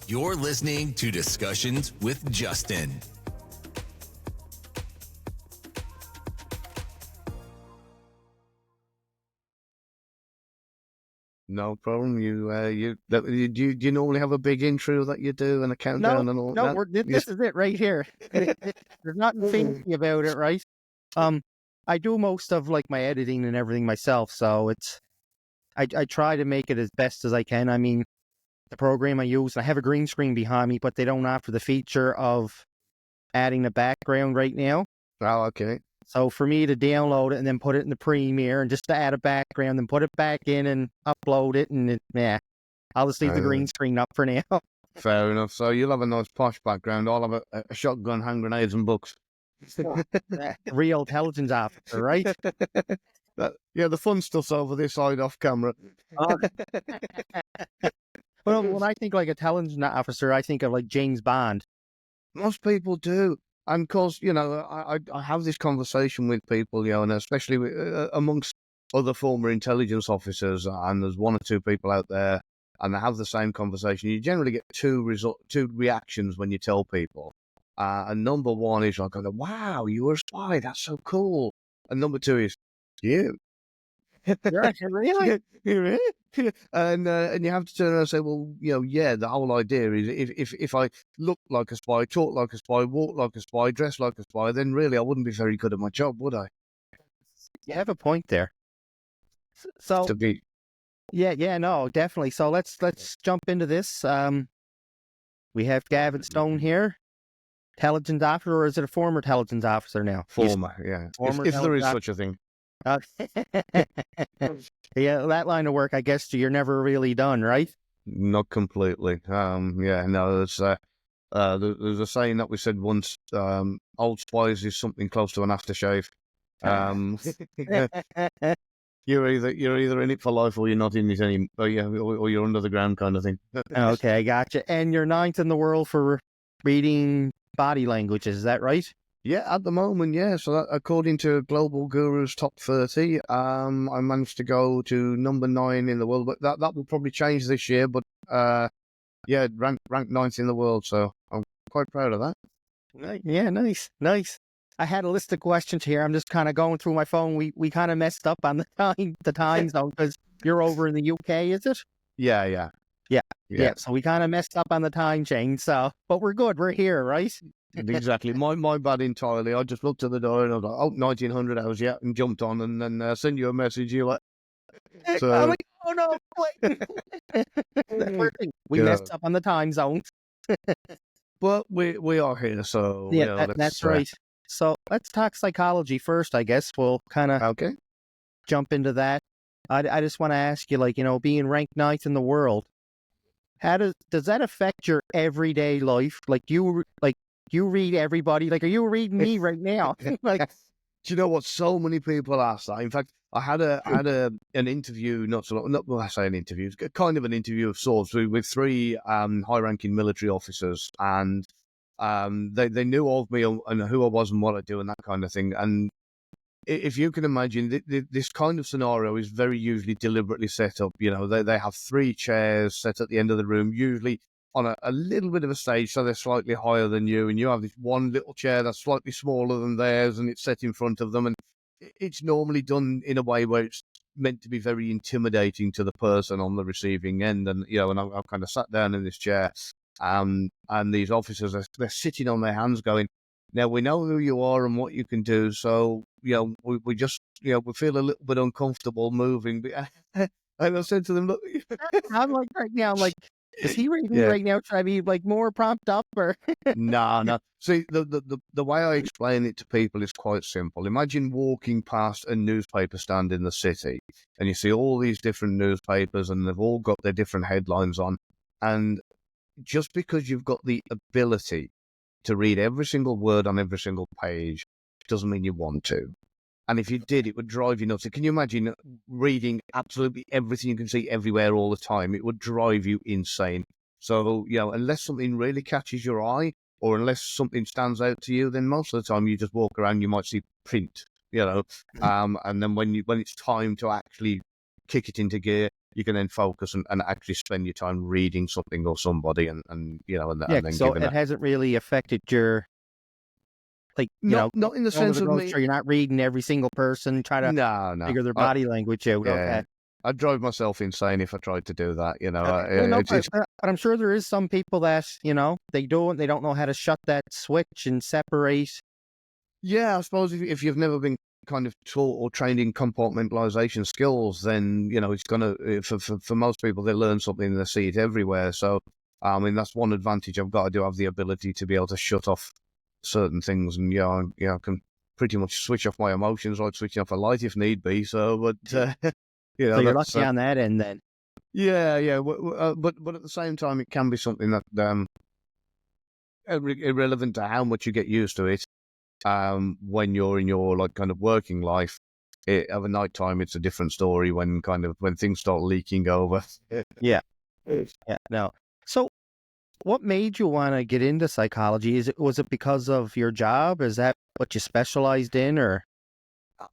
You're listening to Discussions with Justin. No problem. Do you normally have a big intro that you do and a countdown and all that? This is it right here. There's nothing fancy about it, right? I do most of like my editing and everything myself, so I try to make it as best as I can. I mean, the program I use, I have a green screen behind me, but they don't offer the feature of adding the background right now. Oh, okay. So for me to download it and then put it in the Premiere and just to add a background and put it back in and upload it, and I'll just leave the green screen up for now. Fair enough. So you'll have a nice posh background. I'll have a shotgun, hand grenades, and books. Real intelligence officer, right? The fun stuff's over this side off camera. Well, when I think like intelligence officer, I think of like James Bond. Most people do. And of course, I have this conversation with people, and especially amongst other former intelligence officers, and there's one or two people out there, and they have the same conversation. You generally get two reactions when you tell people. And number one is like, wow, you were a spy. That's so cool. And number two is, you. Really? And you have to turn around and say, well, the whole idea is if I look like a spy, talk like a spy, walk like a spy, dress like a spy, then really I wouldn't be very good at my job, would I? You have a point there. So no, definitely. So let's jump into this. We have Gavin Stone here, intelligence officer, or is it a former intelligence officer now? Former, yeah. If there is such a thing. Yeah, that line of work, I guess you're never really done, right? Not completely. There's a saying that we said once, old spies is something close to an aftershave. You're either in it for life or you're not in it anymore, or you're under the ground kind of thing. Okay, gotcha. And you're ninth in the world for reading body languages, is that right? Yeah, at the moment, yeah. So that, according to Global Guru's Top 30, I managed to go to number 9 in the world. But that will probably change this year. But ranked 9th in the world. So I'm quite proud of that. Yeah, nice. I had a list of questions here. I'm just kind of going through my phone. We kind of messed up on the time zone because you're over in the UK, is it? Yeah. So we kind of messed up on the time change. So, but we're good. We're here, right? Exactly. My bad entirely. I just looked at the door and I was like, 1900 hours, and jumped on and then send you a message. You're like, oh no, wait. We messed up on the time zones. But we are here, so that's right. So let's talk psychology first, I guess. We'll kind of jump into that. I just want to ask you, being ranked 9th in the world, how does that affect your everyday life? You read everybody. Are you reading me right now? Do you know what? So many people ask that. In fact, I had an interview not so long. I say an interview, kind of an interview of sorts with 3 high-ranking military officers, and they knew of me and who I was and what I do and that kind of thing. And if you can imagine, this kind of scenario is very usually deliberately set up. They have 3 chairs set at the end of the room, usually on a little bit of a stage, so they're slightly higher than you, and you have this one little chair that's slightly smaller than theirs, and it's set in front of them, and it's normally done in a way where it's meant to be very intimidating to the person on the receiving end. And and I've kind of sat down in this chair, and these officers they're sitting on their hands, going, "Now we know who you are and what you can do, so we just we feel a little bit uncomfortable moving." And I said to them, "Look," I'm like right now, is he reading right now? Should I be more prompted up or? No. See, the way I explain it to people is quite simple. Imagine walking past a newspaper stand in the city, and you see all these different newspapers, and they've all got their different headlines on. And just because you've got the ability to read every single word on every single page doesn't mean you want to. And if you did, it would drive you nuts. Can you imagine reading absolutely everything you can see everywhere all the time? It would drive you insane. So, unless something really catches your eye, or unless something stands out to you, then most of the time you just walk around, you might see print, and then when it's time to actually kick it into gear, you can then focus and actually spend your time reading something or somebody, and you know, and then So giving it it. hasn't really affected your, like, you know, Not in the going to sense the of grocery me. store, you're not reading every single person, try to No. figure their body language out. Yeah, Okay. I'd drive myself insane if I tried to do that. You know, No, no, it's but I'm sure there is some people that, you know, they don't know how to shut that switch and separate. yeah. I suppose if you've never been kind of taught or trained in compartmentalization skills, then you know it's gonna for most people they learn something and they see it everywhere. So I mean that's one advantage I've got. I do have the ability to be able to shut off certain things, and I can pretty much switch off my emotions like switching off a light if need be. So, but you So know you're that's lucky on that end then. yeah. But at the same time, it can be something that irrelevant to how much you get used to it. When you're in your like kind of working life, over night time, it's a different story. When things start leaking over. Yeah. Yeah. No. So what made you want to get into psychology? Was it because of your job? Is that what you specialized in, or?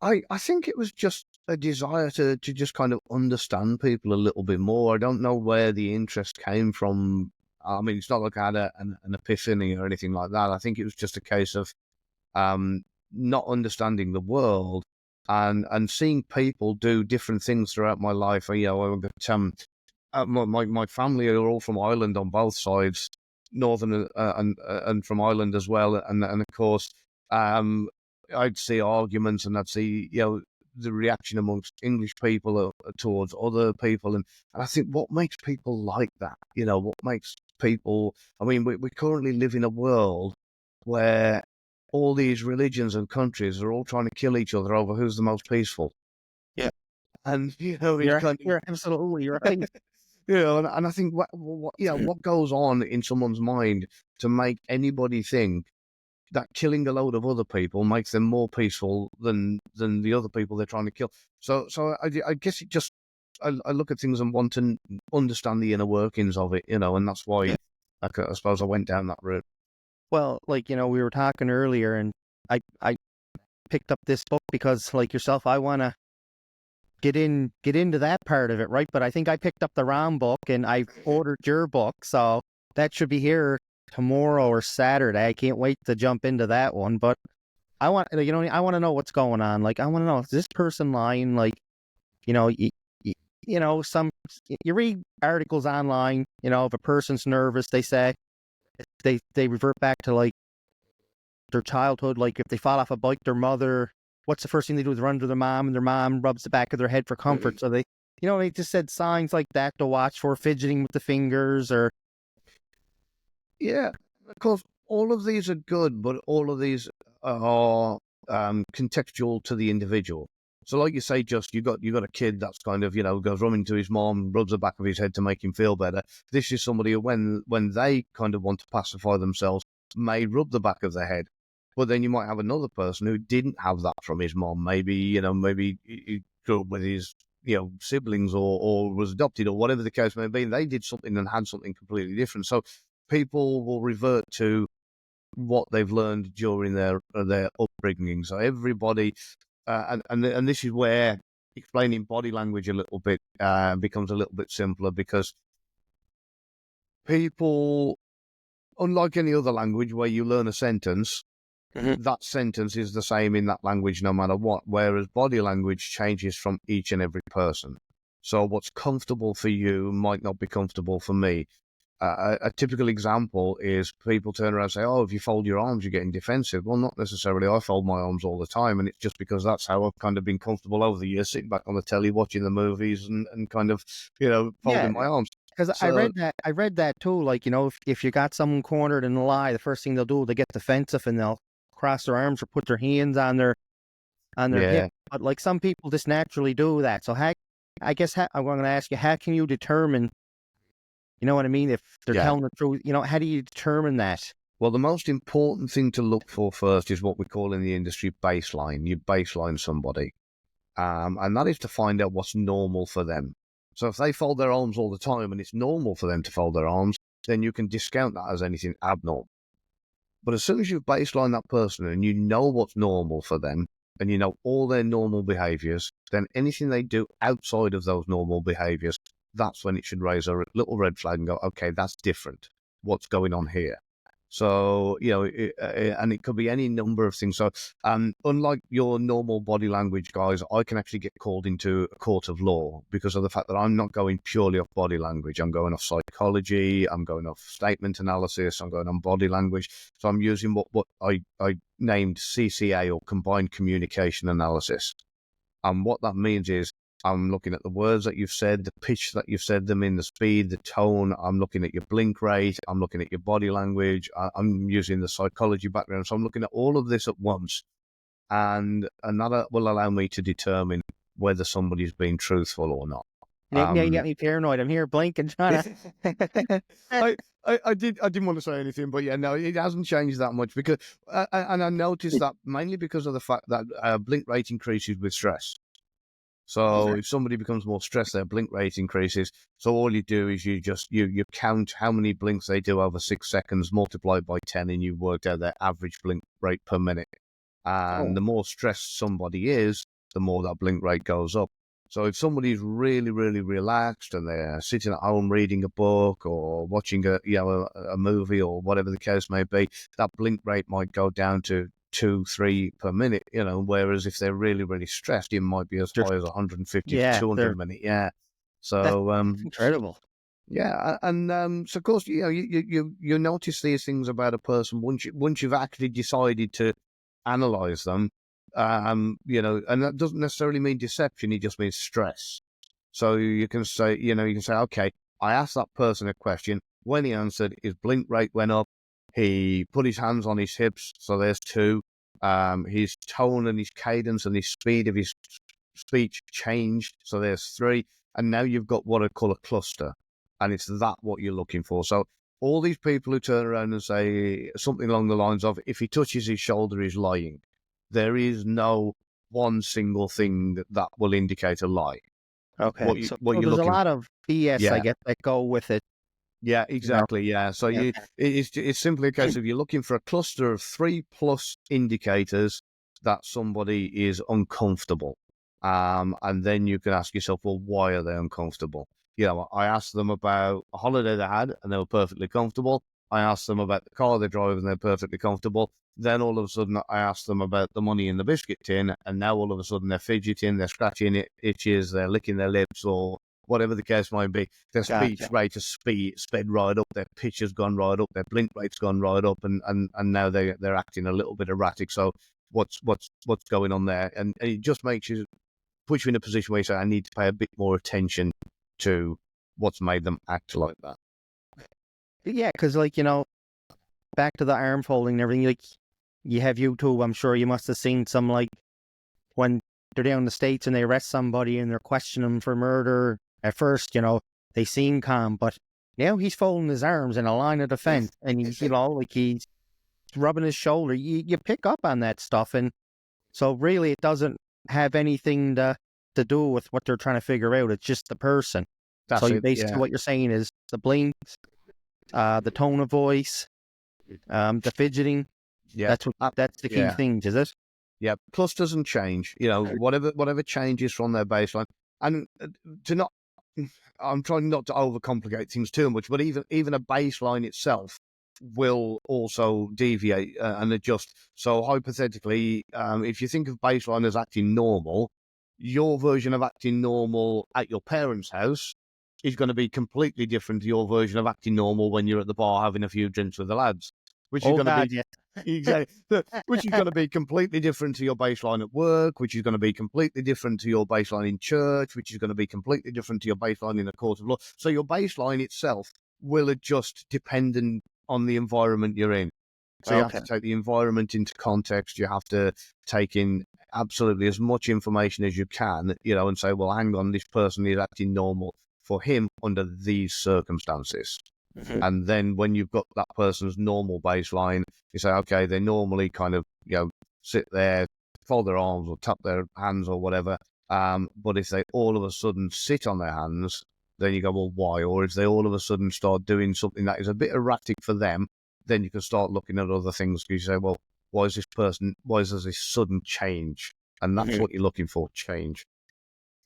I think it was just a desire to just kind of understand people a little bit more. I don't know where the interest came from. I mean, it's not like I had an epiphany or anything like that. I think it was just a case of um, not understanding the world and seeing people do different things throughout my life. You know, my family are all from Ireland on both sides, northern and from Ireland as well, and of course, um, I'd see arguments and I'd see the reaction amongst English people towards other people, and I think what makes people like that, what makes people. I mean, we currently live in a world where all these religions and countries are all trying to kill each other over who's the most peaceful. Yeah. And it's kind of You're absolutely right. and I think what goes on in someone's mind to make anybody think that killing a load of other people makes them more peaceful than the other people they're trying to kill. So I guess it just I look at things and want to understand the inner workings of it, and that's why I suppose I went down that route. Well, like, we were talking earlier, and I picked up this book because, like yourself, I want to get into that part of it, right? But I think I picked up the wrong book, and I ordered your book, so that should be here tomorrow or Saturday. I can't wait to jump into that one. But I want, I want to know what's going on. Like, I want to know, is this person lying? Like, you know, you read articles online. If a person's nervous, they say they revert back to like their childhood. Like if they fall off a bike, their mother, what's the first thing they do is run to their mom, and their mom rubs the back of their head for comfort. So they just said signs like that to watch for, fidgeting with the fingers, or Yeah, of course, all of these are good, but all of these are contextual to the individual. So, like you say, just you got a kid that's kind of goes running to his mom, rubs the back of his head to make him feel better. This is somebody who, when they kind of want to pacify themselves, may rub the back of their head. But then you might have another person who didn't have that from his mom. Maybe he grew up with his siblings or was adopted or whatever the case may be. They did something and had something completely different. So people will revert to what they've learned during their upbringing. So everybody, and this is where explaining body language a little bit becomes a little bit simpler, because people, unlike any other language where you learn a sentence, that sentence is the same in that language no matter what, whereas body language changes from each and every person. So what's comfortable for you might not be comfortable for me. A typical example is people turn around and say, oh, if you fold your arms, you're getting defensive. Well, not necessarily. I fold my arms all the time, and it's just because that's how I've kind of been comfortable over the years, sitting back on the telly, watching the movies and kind of, folding my arms. Because I read that too. Like, if you got someone cornered in a lie, the first thing they'll do, they get defensive and they'll cross their arms or put their hands on their hip. But like some people just naturally do that. So I'm going to ask you, how can you determine? You know what I mean? If they're telling the truth, how do you determine that? Well, the most important thing to look for first is what we call in the industry baseline. You baseline somebody. And that is to find out what's normal for them. So if they fold their arms all the time and it's normal for them to fold their arms, then you can discount that as anything abnormal. But as soon as you baseline that person and you know what's normal for them, and you know all their normal behaviors, then anything they do outside of those normal behaviors, that's when it should raise a little red flag and go, okay, that's different. What's going on here? So, you know, and it could be any number of things. So, unlike your normal body language guys, I can actually get called into a court of law because of the fact that I'm not going purely off body language. I'm going off psychology. I'm going off statement analysis. I'm going on body language. So I'm using what I named CCA, or combined communication analysis. And what that means is I'm looking at the words that you've said, the pitch that you've said them in, the speed, the tone. I'm looking at your blink rate. I'm looking at your body language. I'm using the psychology background. So I'm looking at all of this at once. And that will allow me to determine whether somebody's being truthful or not. Now you got me paranoid. I'm here blinking, trying to... I didn't want to say anything, but yeah, no, it hasn't changed that much because, and I noticed that mainly because of the fact that blink rate increases with stress. So if somebody becomes more stressed, their blink rate increases. So all you do is you count how many blinks they do over 6 seconds, multiply by 10, and you worked out their average blink rate per minute. And the more stressed somebody is, the more that blink rate goes up. So if somebody's really, really relaxed and they're sitting at home reading a book or watching a movie or whatever the case may be, that blink rate might go down to 2, 3 per minute, you know, whereas if they're really, really stressed, it might be as high as 150 to 200 a minute. Yeah. So, that's incredible. Yeah. And, so of course, you know, you notice these things about a person once you've actually decided to analyze them, you know, and that doesn't necessarily mean deception. It just means stress. So you can say, okay, I asked that person a question. When he answered, his blink rate went up. He put his hands on his hips, so there's 2. His tone and his cadence and his speed of his speech changed, so there's 3. And now you've got what I call a cluster, and it's that what you're looking for. So all these people who turn around and say something along the lines of, if he touches his shoulder, he's lying. There is no one single thing that will indicate a lie. Okay, so there's a lot of BS, I guess, that go with it. Yeah, exactly. Yeah. So it's simply a case of you're looking for a cluster of 3+ indicators that somebody is uncomfortable. And then you can ask yourself, well, why are they uncomfortable? You know, I asked them about a holiday they had and they were perfectly comfortable. I asked them about the car they drive and they're perfectly comfortable. Then all of a sudden I asked them about the money in the biscuit tin, and now all of a sudden they're fidgeting, they're scratching it, itches, they're licking their lips, or whatever the case might be. Their speech rate has sped right up, their pitch has gone right up, their blink rate's gone right up, and now they're acting a little bit erratic. So what's going on there? And it just puts you in a position where you say, I need to pay a bit more attention to what's made them act like that. Yeah, because, like, you know, back to the arm folding and everything, like, you have YouTube, I'm sure you must have seen some, like, when they're down in the States and they arrest somebody and they're questioning them for murder. At first, you know, they seem calm, but now he's folding his arms in a line of defense, and he's, you know, like, he's rubbing his shoulder. You pick up on that stuff, and so really it doesn't have anything to do with what they're trying to figure out. It's just the person. That's so it, basically what you're saying is the blinks, the tone of voice, the fidgeting. Yeah, that's the key things, is it? Yeah, plus doesn't change. You know, whatever changes from their baseline, and I'm trying not to overcomplicate things too much, but even a baseline itself will also deviate and adjust. So hypothetically, if you think of baseline as acting normal, your version of acting normal at your parents' house is going to be completely different to your version of acting normal when you're at the bar having a few drinks with the lads, which is going to be exactly, which is going to be completely different to your baseline at work, which is going to be completely different to your baseline in church, which is going to be completely different to your baseline in a court of law. So your baseline itself will adjust dependent on the environment you're in. So you have to take the environment into context. You have to take in absolutely as much information as you can, you know, and say, well, hang on, this person is acting normal for him under these circumstances. Mm-hmm. And then when you've got that person's normal baseline, you say, okay, they normally kind of, you know, sit there, fold their arms or tap their hands or whatever. But if they all of a sudden sit on their hands, then you go, well, why? Or if they all of a sudden start doing something that is a bit erratic for them, then you can start looking at other things. You say, well, why is there this sudden change And that's what you're looking for, change.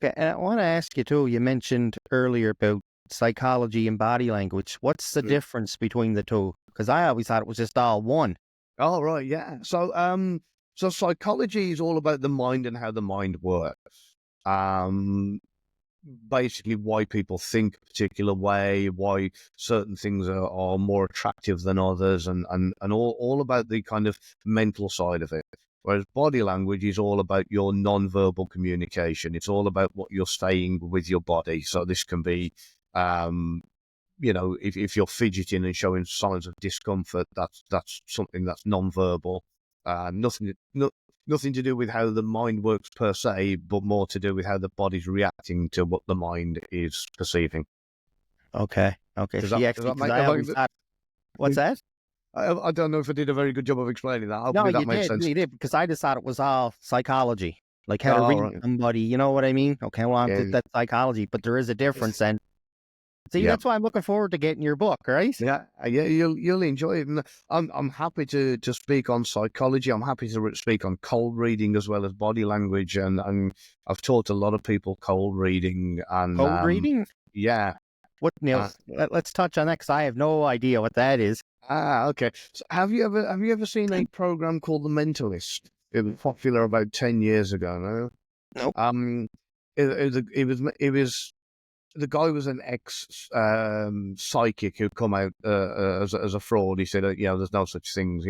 Okay, and I want to ask you too. You mentioned earlier about psychology and body language. What's the difference between the two? Because I always thought it was just all one. Oh, right, yeah. So psychology is all about the mind and how the mind works. Basically why people think a particular way, why certain things are more attractive than others, and all about the kind of mental side of it. Whereas body language is all about your non-verbal communication. It's all about what you're saying with your body. So this can be, if you're fidgeting and showing signs of discomfort, that's something that's non-verbal. Nothing to do with how the mind works per se, but more to do with how the body's reacting to what the mind is perceiving. Okay. Does See, that actually, 'cause make I always thought, what's that? I don't know if I did a very good job of explaining that. No, Hopefully that you made did. sense. You did, because I just thought it was all psychology, like how to Oh, read right. somebody. You know what I mean? Okay, well, Yeah. that's psychology, but there is a difference. And see, Yeah. that's why I'm looking forward to getting your book, right? Yeah, you'll enjoy it. And I'm happy to speak on psychology. I'm happy to speak on cold reading as well as body language, and I've taught a lot of people cold reading and Code reading? yeah. What, Neil? Uh, Let's touch on that, because I have no idea what that is. okay. So have you ever seen a program called The Mentalist? It was popular about 10 years ago. No. Nope. It was the guy was an ex psychic who come out as a fraud. He said, there's no such things.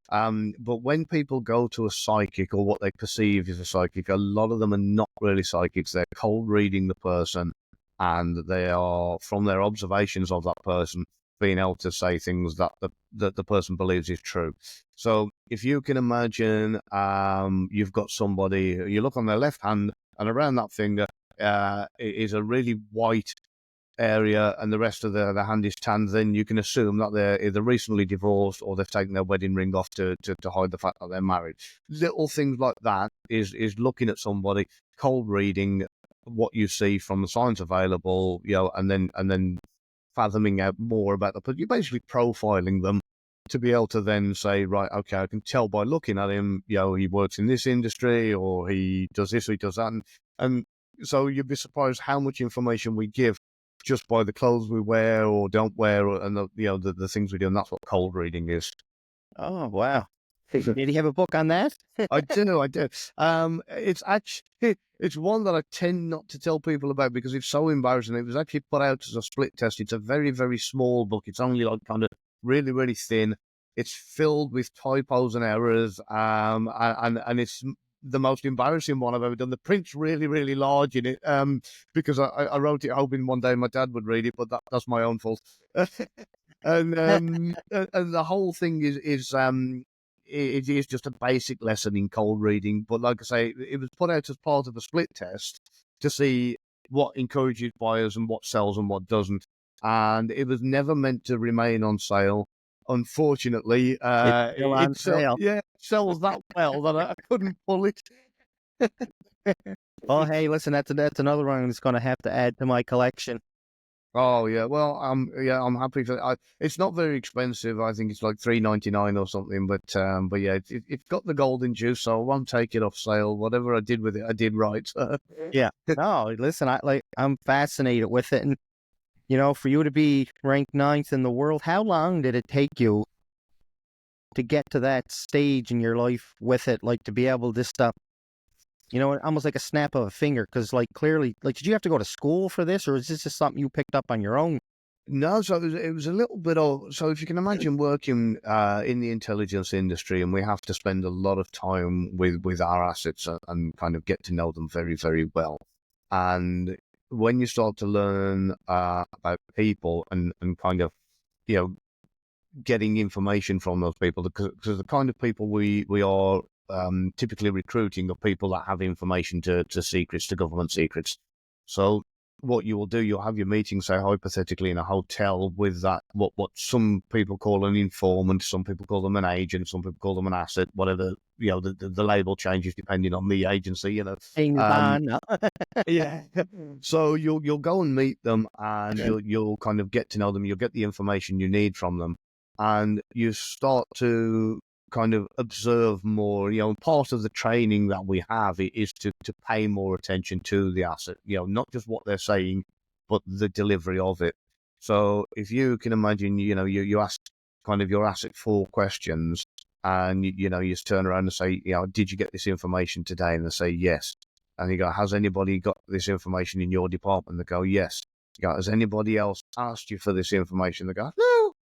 But when people go to a psychic, or what they perceive as a psychic, a lot of them are not really psychics. They're cold reading the person, and they are, from their observations of that person, being able to say things that the person believes is true. So if you can imagine, you've got somebody, you look on their left hand, and around that finger is a really white area, and the rest of the hand is tan, then you can assume that they're either recently divorced or they've taken their wedding ring off to hide the fact that they're married. Little things like that is looking at somebody, cold reading what you see from the signs available, and then fathoming out more about the person. You're basically profiling them to be able to then say, right, okay, I can tell by looking at him, he works in this industry, or he does this, or he does that, and so you'd be surprised how much information we give just by the clothes we wear or don't wear, and the things we do, and that's what cold reading is. Oh, wow. Did he have a book on that? I do. It's actually it's one that I tend not to tell people about because it's so embarrassing. It was actually put out as a split test. It's a very, very small book. It's only like kind of really, really thin. It's filled with typos and errors, and it's the most embarrassing one I've ever done. The print's really, really large in it, because I wrote it hoping one day my dad would read it, but that's my own fault. and the whole thing is it is just a basic lesson in cold reading. But like I say, it was put out as part of a split test to see what encourages buyers and what sells and what doesn't. And it was never meant to remain on sale. Unfortunately, It's still on sale. sells that well that I couldn't pull it. Oh, hey, listen, that's another one that's going to have to add to my collection. Oh yeah, well, I'm happy for. It's not very expensive. I think it's like $3.99 or something. But yeah, it's got the golden juice, so I won't take it off sale. Whatever I did with it, I did right. Yeah. No, listen, I'm fascinated with it, and for you to be ranked 9th in the world, how long did it take you to get to that stage in your life with it, like to be able to stop? Almost like a snap of a finger, because clearly, did you have to go to school for this, or is this just something you picked up on your own? No, so it was a little bit of. So if you can imagine working in the intelligence industry, and we have to spend a lot of time with our assets and kind of get to know them very, very well. And when you start to learn about people and kind of, getting information from those people, because the kind of people we are typically recruiting are people that have information to secrets, to government secrets. So what you will do, you'll have your meeting, say hypothetically in a hotel, with that what some people call an informant, some people call them an agent, some people call them an asset, whatever, the label changes depending on the agency, yeah. So you'll go and meet them, and you'll kind of get to know them. You'll get the information you need from them, and you start to kind of observe more. Part of the training that we have is to pay more attention to the asset. Not just what they're saying, but the delivery of it. So if you can imagine, you ask kind of your asset 4 questions, and you just turn around and say, did you get this information today? And they say yes. And you go, has anybody got this information in your department? They go, yes. You go, has anybody else asked you for this information? They go, no.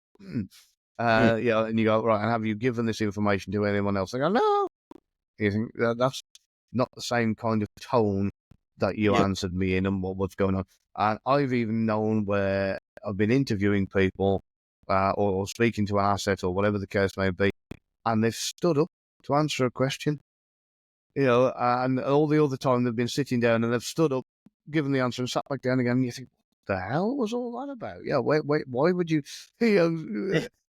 And you go, right, and have you given this information to anyone else? They go, no. You think that's not the same kind of tone that you answered me in, and what's going on. And I've even known where I've been interviewing people or speaking to an asset or whatever the case may be, and they've stood up to answer a question, and all the other time they've been sitting down and they've stood up, given the answer, and sat back down again. And you think, what the hell was all that about? Yeah, wait, why would you?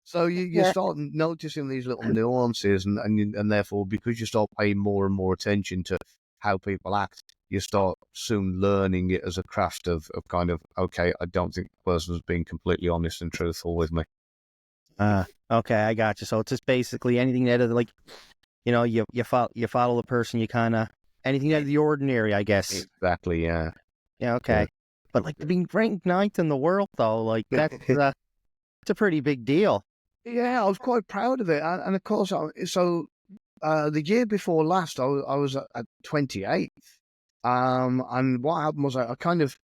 So you start noticing these little nuances, and therefore, because you start paying more and more attention to how people act, you start soon learning it as a craft of kind of, okay, I don't think the person's being completely honest and truthful with me. Okay, I got you. So it's just basically anything that is like, you follow the person, you kind of, anything out of the ordinary, I guess. Exactly, yeah. Yeah, okay. Yeah. But like being ranked 9th in the world, though, like that's it's a pretty big deal. Yeah, I was quite proud of it. And of course, the year before last, I was at 28th. And what happened was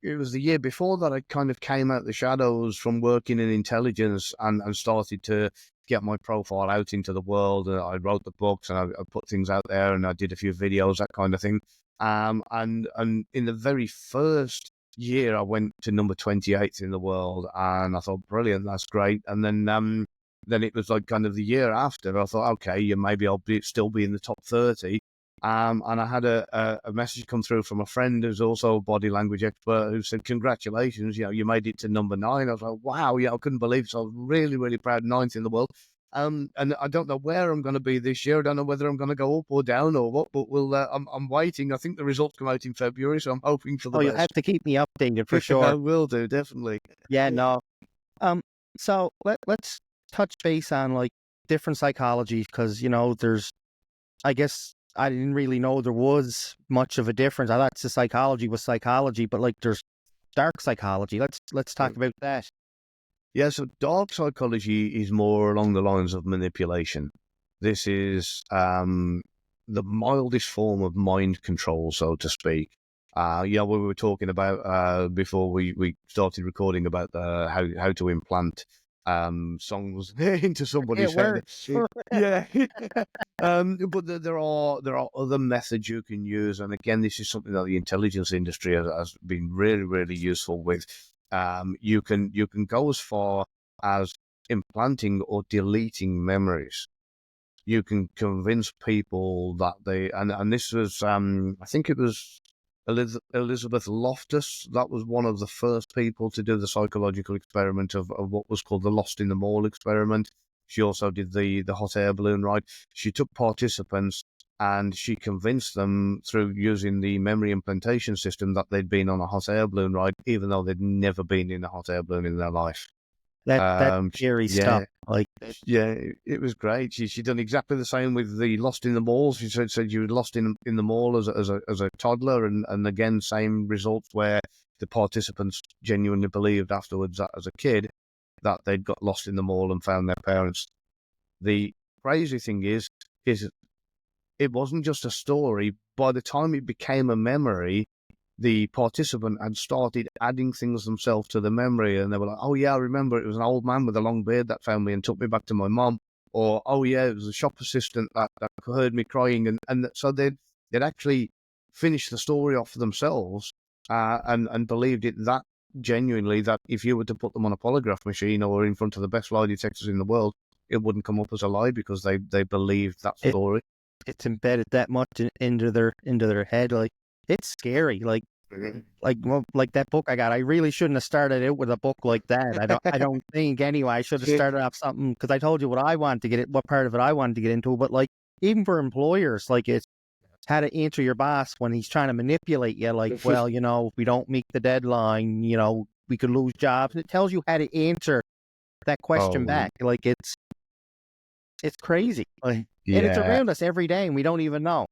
it was the year before that I kind of came out the shadows from working in intelligence and started to get my profile out into the world. I wrote the books, and I put things out there, and I did a few videos, that kind of thing. And in the very first year, I went to number 28th in the world, and I thought, brilliant, that's great. And then it was like kind of the year after, I thought, okay, maybe I'll still be in the top 30. And I had a message come through from a friend who's also a body language expert, who said, congratulations, you made it to number 9. I was like, wow, I couldn't believe it. So I was really, really proud, 9th in the world. And I don't know where I'm going to be this year. I don't know whether I'm going to go up or down or what, but I'm waiting. I think the results come out in February, so I'm hoping for the best. You'll have to keep me updated for sure. I will do, definitely. Yeah, no. So let's touch base on like different psychology, because there's, I guess I didn't really know there was much of a difference. I thought the psychology was psychology, but like there's dark psychology. Let's talk about that. Yeah, so dark psychology is more along the lines of manipulation. This is the mildest form of mind control, so to speak. We were talking about before we started recording about how to implant songs into somebody's head. Yeah. But there are other methods you can use, and again, this is something that the intelligence industry has been really, really useful with. You can go as far as implanting or deleting memories. You can convince people that and this was I think it was Elizabeth Loftus. That was one of the first people to do the psychological experiment of what was called the Lost in the Mall experiment. She also did the hot air balloon ride. She took participants and she convinced them through using the memory implantation system that they'd been on a hot air balloon ride, even though they'd never been in a hot air balloon in their life. That's scary stuff. Like, yeah, it was great. She done exactly the same with the Lost in the Mall. She said you were lost in the mall as a toddler, and again, same results where the participants genuinely believed afterwards that as a kid that they'd got lost in the mall and found their parents. The crazy thing is it wasn't just a story. By the time it became a memory, the participant had started adding things themselves to the memory, and they were like, oh yeah, I remember it was an old man with a long beard that found me and took me back to my mom. Or, oh yeah, it was a shop assistant that heard me crying. And so they'd actually finished the story off for themselves and believed it that genuinely that if you were to put them on a polygraph machine or in front of the best lie detectors in the world, it wouldn't come up as a lie because they believed that story. It's embedded that much into their head. Like, it's scary. Like that book I got. I really shouldn't have started out with a book like that. I don't think anyway. I should have started off something, because I told you what I wanted to get it, what part of it I wanted to get into. But like, even for employers, like, it's how to answer your boss when he's trying to manipulate you. Like, well, if we don't meet the deadline, we could lose jobs. And it tells you how to answer that question back. Like, It's crazy. And it's Yeah. around us every day and we don't even know.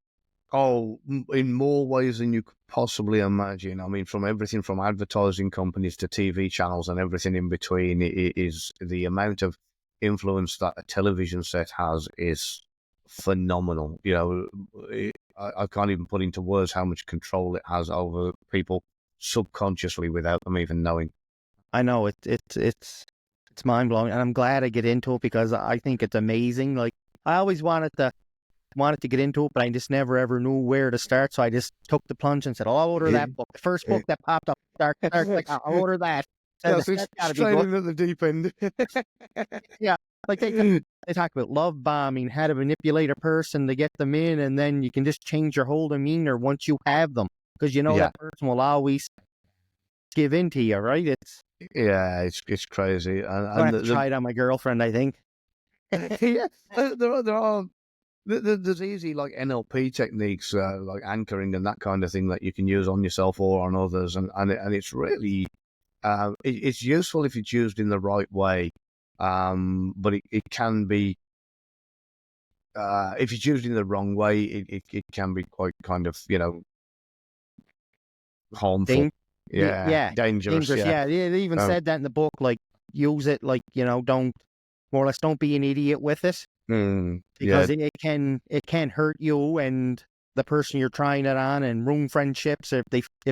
Oh, in more ways than you could possibly imagine. I mean, from everything from advertising companies to TV channels and everything in between, it is the amount of influence that a television set has is phenomenal. I can't even put into words how much control it has over people subconsciously without them even knowing. I know it's mind blowing, and I'm glad I get into it because I think it's amazing. Like I always wanted to get into it, but I just never ever knew where to start. So I just took the plunge and said, "Oh, I'll order that book." The first book that popped up, like, I'll order that. Yeah, Said, so it's that's gotta be straight good. into the deep end. Yeah, like they talk about love bombing, how to manipulate a person to get them in, and then you can just change your whole demeanor once you have them, because you know Yeah. that person will always give in to you, right? Yeah, it's crazy. I'm gonna have to try it on my girlfriend, I think. Yeah, there are there's easy like NLP techniques like anchoring and that kind of thing that you can use on yourself or on others, and it's really it's useful if it's used in the right way, but it can be if it's used in the wrong way, it can be quite kind of harmful. Yeah, Dangerous. Yeah, they even Um, said that in the book. Like, use it, like, don't, more or less, don't be an idiot with it, yeah, because it can hurt you and the person you're trying it on, and ruin friendships if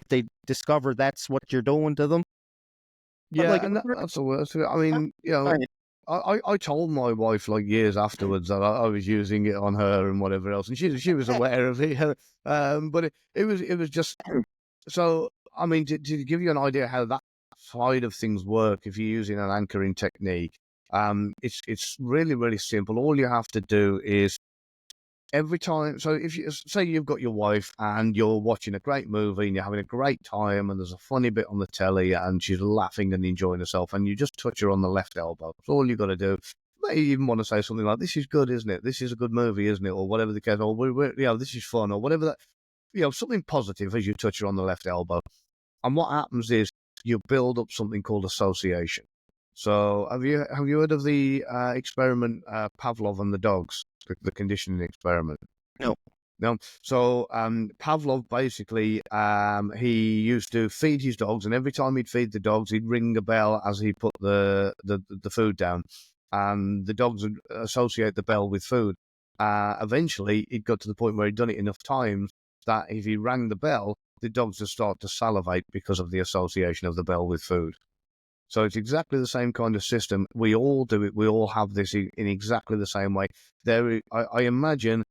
they discover that's what you're doing to them. But yeah, like, and that's the worst of it. I mean, sorry. I told my wife like years afterwards that I was using it on her and whatever else, and she was aware of it. But it was just so. I mean, to give you an idea how that side of things work, if you're using an anchoring technique, it's really really simple. All you have to do is every time. So if you say you've got your wife and you're watching a great movie and you're having a great time and there's a funny bit on the telly and she's laughing and enjoying herself and you just touch her on the left elbow. That's all you got to do. You may even want to say something like, "This is good, isn't it? This is a good movie, isn't it?" Or whatever the case. Or this is fun, or whatever that. Something positive as you touch her on the left elbow. And what happens is you build up something called association. So have you heard of the experiment Pavlov and the dogs, the conditioning experiment? No. No. So Pavlov basically he used to feed his dogs, and every time he'd feed the dogs, he'd ring a bell as he put the food down, and the dogs would associate the bell with food. Eventually, it got to the point where he'd done it enough times that if he rang the bell, the dogs would start to salivate because of the association of the bell with food. So it's exactly the same kind of system. We all do it. We all have this in exactly the same way. I imagine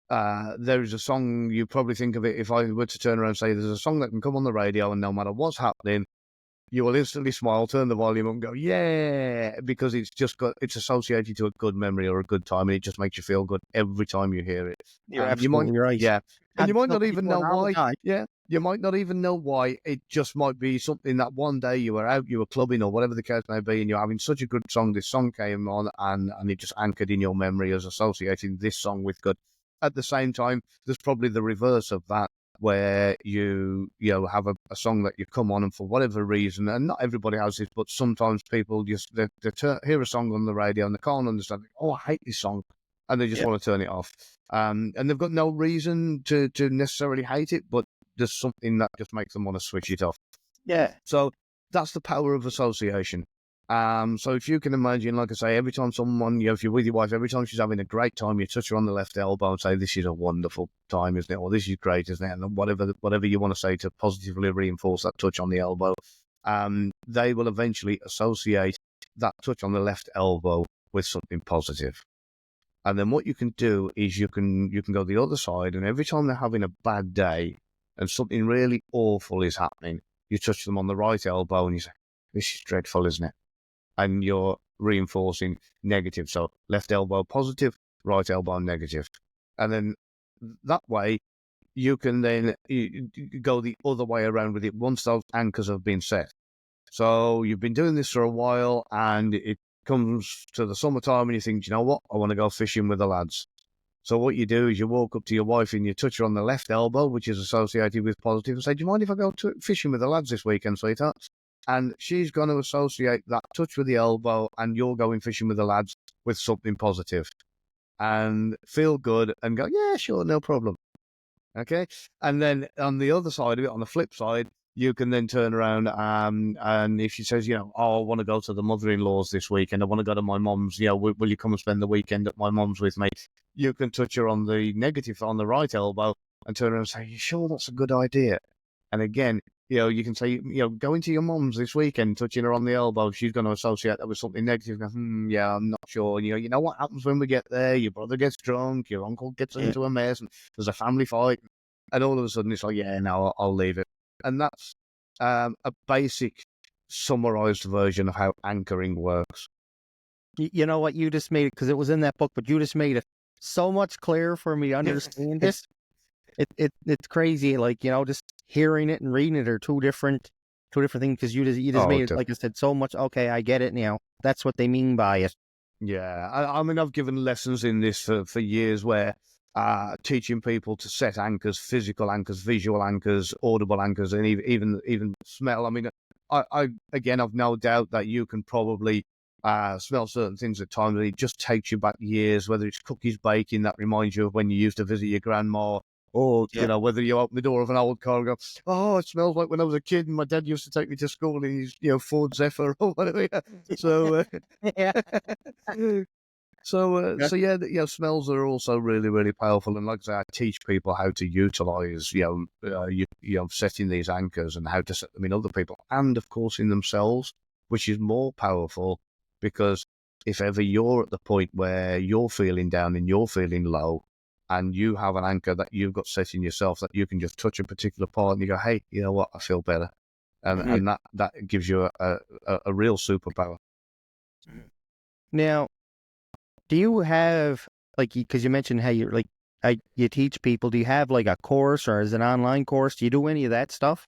there is a song, you probably think of it, if I were to turn around and say there's a song that can come on the radio and no matter what's happening, you will instantly smile, turn the volume up and go, yeah, because it's associated to a good memory or a good time, and it just makes you feel good every time you hear it. You're absolutely right. Yeah. And you might not tell even people know all the why. time. Yeah. You might not even know why. It just might be something that one day you were out, you were clubbing or whatever the case may be, and you're having such a good song. This song came on and it just anchored in your memory as associating this song with good. At the same time, there's probably the reverse of that, where you have a song that you come on and for whatever reason, and not everybody has this, but sometimes people just they hear a song on the radio and they can't understand it. Oh, I hate this song, and they just want to turn it off. And they've got no reason to necessarily hate it, but there's something that just makes them want to switch it off. Yeah. So that's the power of association. So if you can imagine, like I say, every time someone, if you're with your wife, every time she's having a great time, you touch her on the left elbow and say, "This is a wonderful time, isn't it?" Or "This is great, isn't it?" And whatever you want to say to positively reinforce that touch on the elbow, they will eventually associate that touch on the left elbow with something positive. And then what you can do is you can go the other side, and every time they're having a bad day and something really awful is happening, you touch them on the right elbow and you say, "This is dreadful, isn't it?" And you're reinforcing negative. So left elbow positive, right elbow negative. And then that way you can then go the other way around with it once those anchors have been set. So you've been doing this for a while and it comes to the summertime and you think, "You know what? I want to go fishing with the lads." So what you do is you walk up to your wife and you touch her on the left elbow, which is associated with positive, and say, "Do you mind if I go fishing with the lads this weekend, sweetheart?" And she's going to associate that touch with the elbow and you're going fishing with the lads with something positive and feel good and go, yeah, sure, no problem. Okay. And then on the other side of it, on the flip side, you can then turn around and if she says, oh, I want to go to the mother-in-law's this weekend, I want to go to my mom's, will you come and spend the weekend at my mom's with me? You can touch her on the negative, on the right elbow, and turn around and say, you sure that's a good idea? And again, you can say, going to your mom's this weekend, touching her on the elbow, she's going to associate that with something negative. Go, yeah, I'm not sure. You know what happens when we get there? Your brother gets drunk, your uncle gets into a mess, and there's a family fight. And all of a sudden it's like, yeah, no, I'll leave it. And that's a basic summarized version of how anchoring works. You know what? You just made it, because it was in that book, but you just made it so much clearer for me to understand this. It's crazy, like, just hearing it and reading it are two different things, because you just made it, like I said, so much. Okay, I get it now. That's what they mean by it. Yeah, I mean, I've given lessons in this for years where teaching people to set anchors, physical anchors, visual anchors, audible anchors, and even smell. I mean, I've no doubt that you can probably smell certain things at times, and it just takes you back years, whether it's cookies baking that reminds you of when you used to visit your grandma, or, whether you open the door of an old car and go, oh, it smells like when I was a kid and my dad used to take me to school in his, Ford Zephyr or whatever. So, Yeah. smells are also really, really powerful. And like I say, I teach people how to utilize, setting these anchors and how to set them in other people and, of course, in themselves, which is more powerful, because if ever you're at the point where you're feeling down and you're feeling low, and you have an anchor that you've got set in yourself that you can just touch a particular part and you go, hey, you know what, I feel better. And that gives you a real superpower. Now, do you have, like, because you mentioned how you teach people, do you have like a course, or is it an online course? Do you do any of that stuff?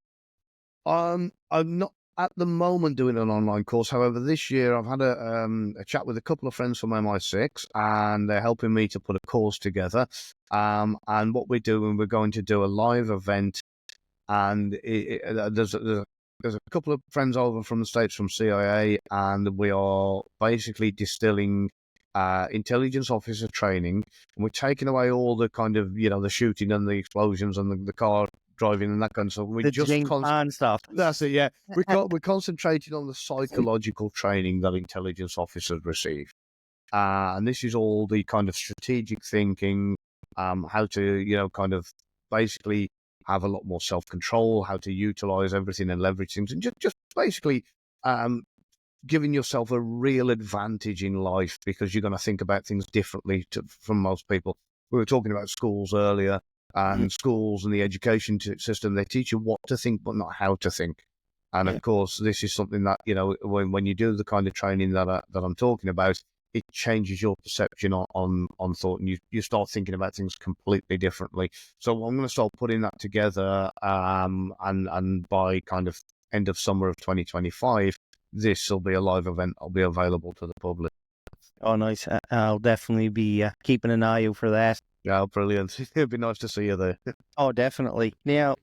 I'm not at the moment doing an online course. However, this year I've had a chat with a couple of friends from MI6, and they're helping me to put a course together. And what we're doing, we're going to do a live event, and there's a couple of friends over from the States from CIA, and we are basically distilling intelligence officer training, and we're taking away all the kind of, the shooting and the explosions and the car driving and that kind of stuff. We just stuff. That's it, yeah. We're concentrating on the psychological training that intelligence officers receive. And this is all the kind of strategic thinking, how to, kind of basically have a lot more self-control, how to utilize everything and leverage things, and just basically giving yourself a real advantage in life, because you're going to think about things differently from most people. We were talking about schools earlier, and schools and the education system, they teach you what to think, but not how to think. And of course, this is something that, when you do the kind of training that I'm talking about, it changes your perception on thought, and you start thinking about things completely differently. So I'm going to start putting that together, and by kind of end of summer of 2025, this will be a live event. I'll be available to the public. Oh, nice. I'll definitely be keeping an eye out for that. Yeah, brilliant. It'd be nice to see you there. Oh, definitely. Now,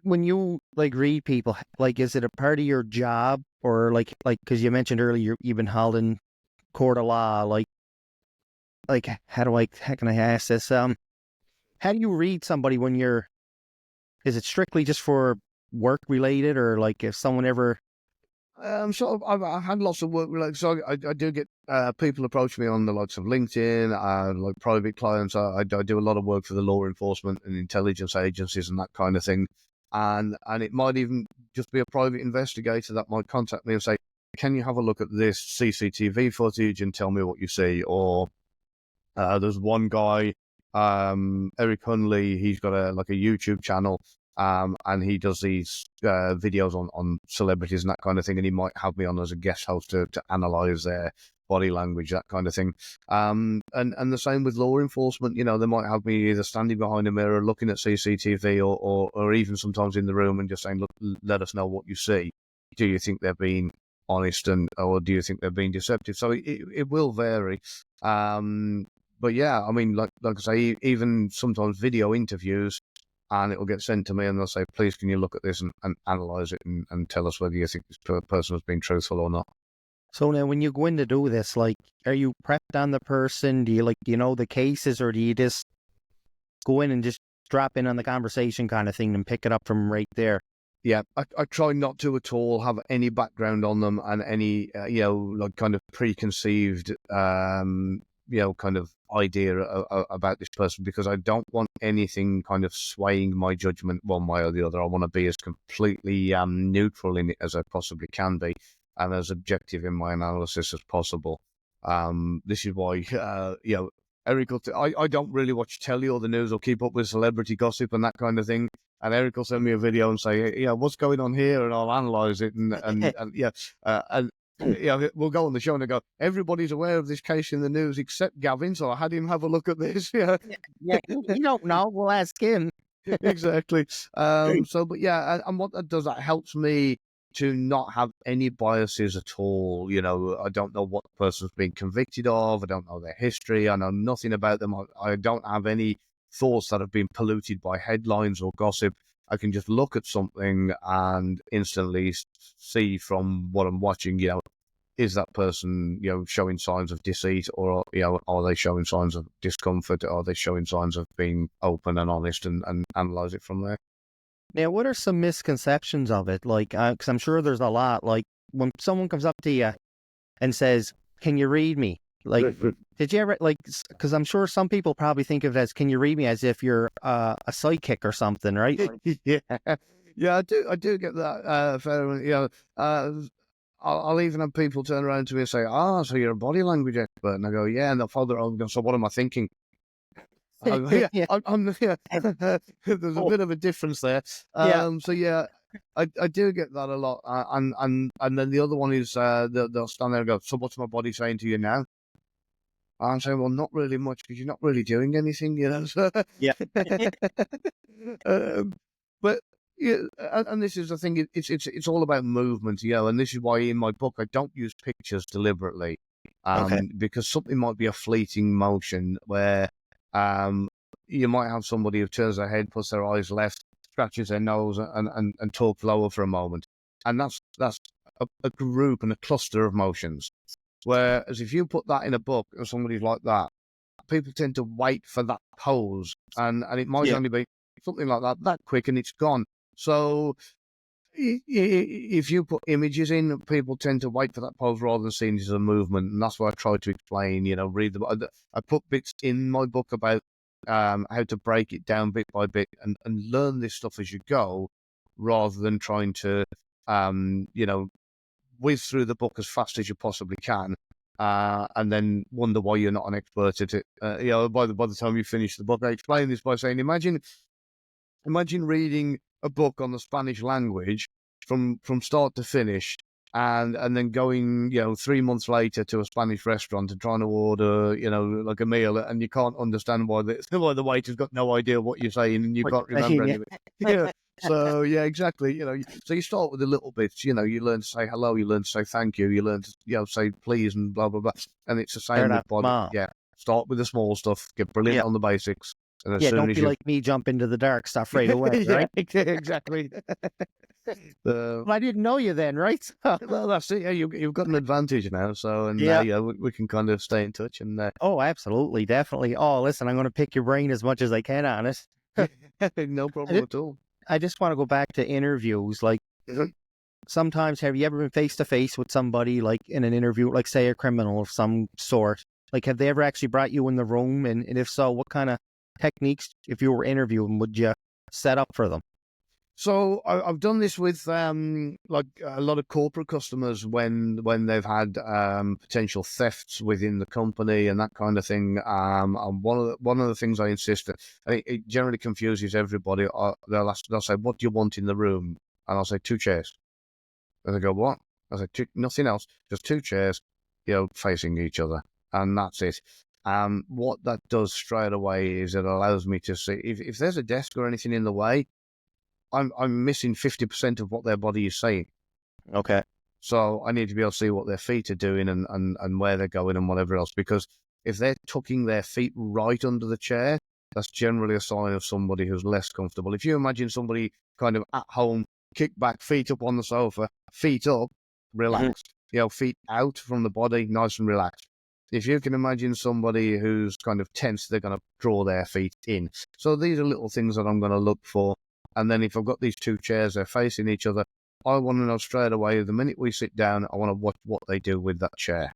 when you read people, is it a part of your job, or like because you mentioned earlier you've been held in court of law, how can I ask this? How do you read somebody when is it strictly just for work related, or if someone ever? I've had lots of work related. So I do get people approach me on the likes of LinkedIn, like private clients. I do a lot of work for the law enforcement and intelligence agencies and that kind of thing. And it might even just be a private investigator that might contact me and say, can you have a look at this CCTV footage and tell me what you see? Or there's one guy, Eric Hunley, he's got a YouTube channel, and he does these videos on celebrities and that kind of thing, and he might have me on as a guest host to analyze their body language, that kind of thing. And the same with law enforcement. They might have me either standing behind a mirror looking at CCTV, or even sometimes in the room and just saying, look, let us know what you see. Do you think they're being honest, or do you think they're being deceptive? So it will vary. But yeah, I mean, like I say, even sometimes video interviews, and it'll get sent to me, and they'll say, please, can you look at this and analyze it and tell us whether you think this person has been truthful or not. So now when you go in to do this, like, are you prepped on the person? Do you know the cases, or do you just go in and just drop in on the conversation kind of thing and pick it up from right there? Yeah, I try not to at all have any background on them and any, like kind of preconceived, kind of idea about this person, because I don't want anything kind of swaying my judgment one way or the other. I want to be as completely neutral in it as I possibly can be, and as objective in my analysis as possible. This is why, Eric, I don't really watch telly or the news or keep up with celebrity gossip and that kind of thing. And Eric will send me a video and say, "Yeah, what's going on here?" And I'll analyze it, and we'll go on the show and I go, "Everybody's aware of this case in the news except Gavin, so I had him have a look at this." Yeah, You don't know. We'll ask him. exactly. But yeah, and what that does, that helps me to not have any biases at all. I don't know what the person's been convicted of. I don't know their history. I know nothing about them. I don't have any thoughts that have been polluted by headlines or gossip. I can just look at something and instantly see from what I'm watching, is that person, showing signs of deceit, or, are they showing signs of discomfort? Are they showing signs of being open and honest, and analyze it from there? Now, what are some misconceptions of it? Like, because I'm sure there's a lot. Like, when someone comes up to you and says, "Can you read me?" Like, did you ever, like, because I'm sure some people probably think of it as, "Can you read me?" as if you're a psychic or something, right? Yeah, I do get that. I'll even have people turn around to me and say, so you're a body language expert," and I go, "Yeah," and they'll follow it on. So what am I thinking? There's a bit of a difference there. So yeah, I do get that a lot, and then the other one is they'll stand there and go, "So what's my body saying to you now?" I'm saying, "Well, not really much, because you're not really doing anything, So, Yeah. But yeah, and this is the thing. It's all about movement, and this is why in my book I don't use pictures deliberately, Okay. because something might be a fleeting motion where you might have somebody who turns their head, puts their eyes left, scratches their nose, and talks lower for a moment, and that's a group and a cluster of motions. Whereas if you put that in a book or somebody's like that, people tend to wait for that pose, and it might only be something like that quick, and it's gone. So if you put images in, people tend to wait for that pose rather than seeing it as a movement, and that's what I try to explain. Read I put bits in my book about how to break it down bit by bit and learn this stuff as you go, rather than trying to whiz through the book as fast as you possibly can, and then wonder why you're not an expert at it. By the time you finish the book, I explain this by saying, imagine reading a book on the Spanish language from start to finish, and then going 3 months later to a Spanish restaurant and trying to order like a meal, and you can't understand why the waiter's got no idea what you're saying, and you can't remember anything. Yeah. So yeah, exactly. So you start with the little bits. You learn to say hello, you learn to say thank you, you learn to say please and blah blah blah. And it's the same with body. Yeah, start with the small stuff, get brilliant on the basics, and as soon don't as be like me, jump into the dark stuff right away, right? Exactly. I didn't know you then, right? Well, that's it. Yeah, you've got an advantage now. So, and we can kind of stay in touch. And oh, absolutely, definitely. Oh, listen, I'm going to pick your brain as much as I can on it. No problem at all. I just want to go back to interviews. Like, sometimes, have you ever been face to face with somebody, like in an interview, like say a criminal of some sort? Like, have they ever actually brought you in the room? And if so, what kind of techniques, if you were interviewing, would you set up for them? So I've done this with like a lot of corporate customers when they've had potential thefts within the company and that kind of thing. And one of the things I insist that it generally confuses everybody. They'll say, "What do you want in the room?" And I'll say, "2 chairs." And they go, "What?" I say, "Nothing else, just 2 chairs, facing each other, and that's it." What that does straight away is it allows me to see if there's a desk or anything in the way. I'm missing 50% of what their body is saying. Okay. So I need to be able to see what their feet are doing and where they're going and whatever else. Because if they're tucking their feet right under the chair, that's generally a sign of somebody who's less comfortable. If you imagine somebody kind of at home, kick back, feet up on the sofa, feet up, relaxed, feet out from the body, nice and relaxed. If you can imagine somebody who's kind of tense, they're going to draw their feet in. So these are little things that I'm going to look for. And then if I've got these two chairs, they're facing each other, I want to know straight away, the minute we sit down, I want to watch what they do with that chair.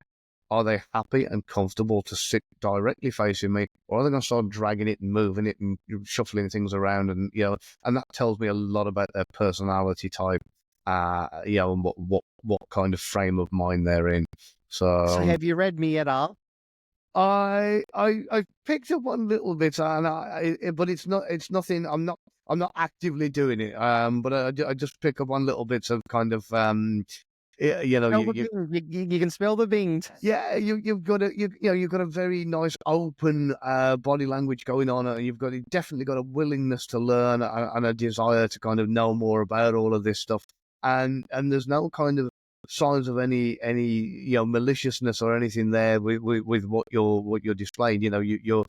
Are they happy and comfortable to sit directly facing me, or are they going to start dragging it and moving it and shuffling things around? And and that tells me a lot about their personality type, and what kind of frame of mind they're in. So have you read me at all? I picked up one little bit, and but it's nothing. I'm not actively doing it. But I just pick up one little bit of kind of you can smell the beans. Yeah, you've got a very nice open body language going on, and you've definitely got a willingness to learn and a desire to kind of know more about all of this stuff. And there's no kind of signs of any maliciousness or anything there with what you're displaying. You're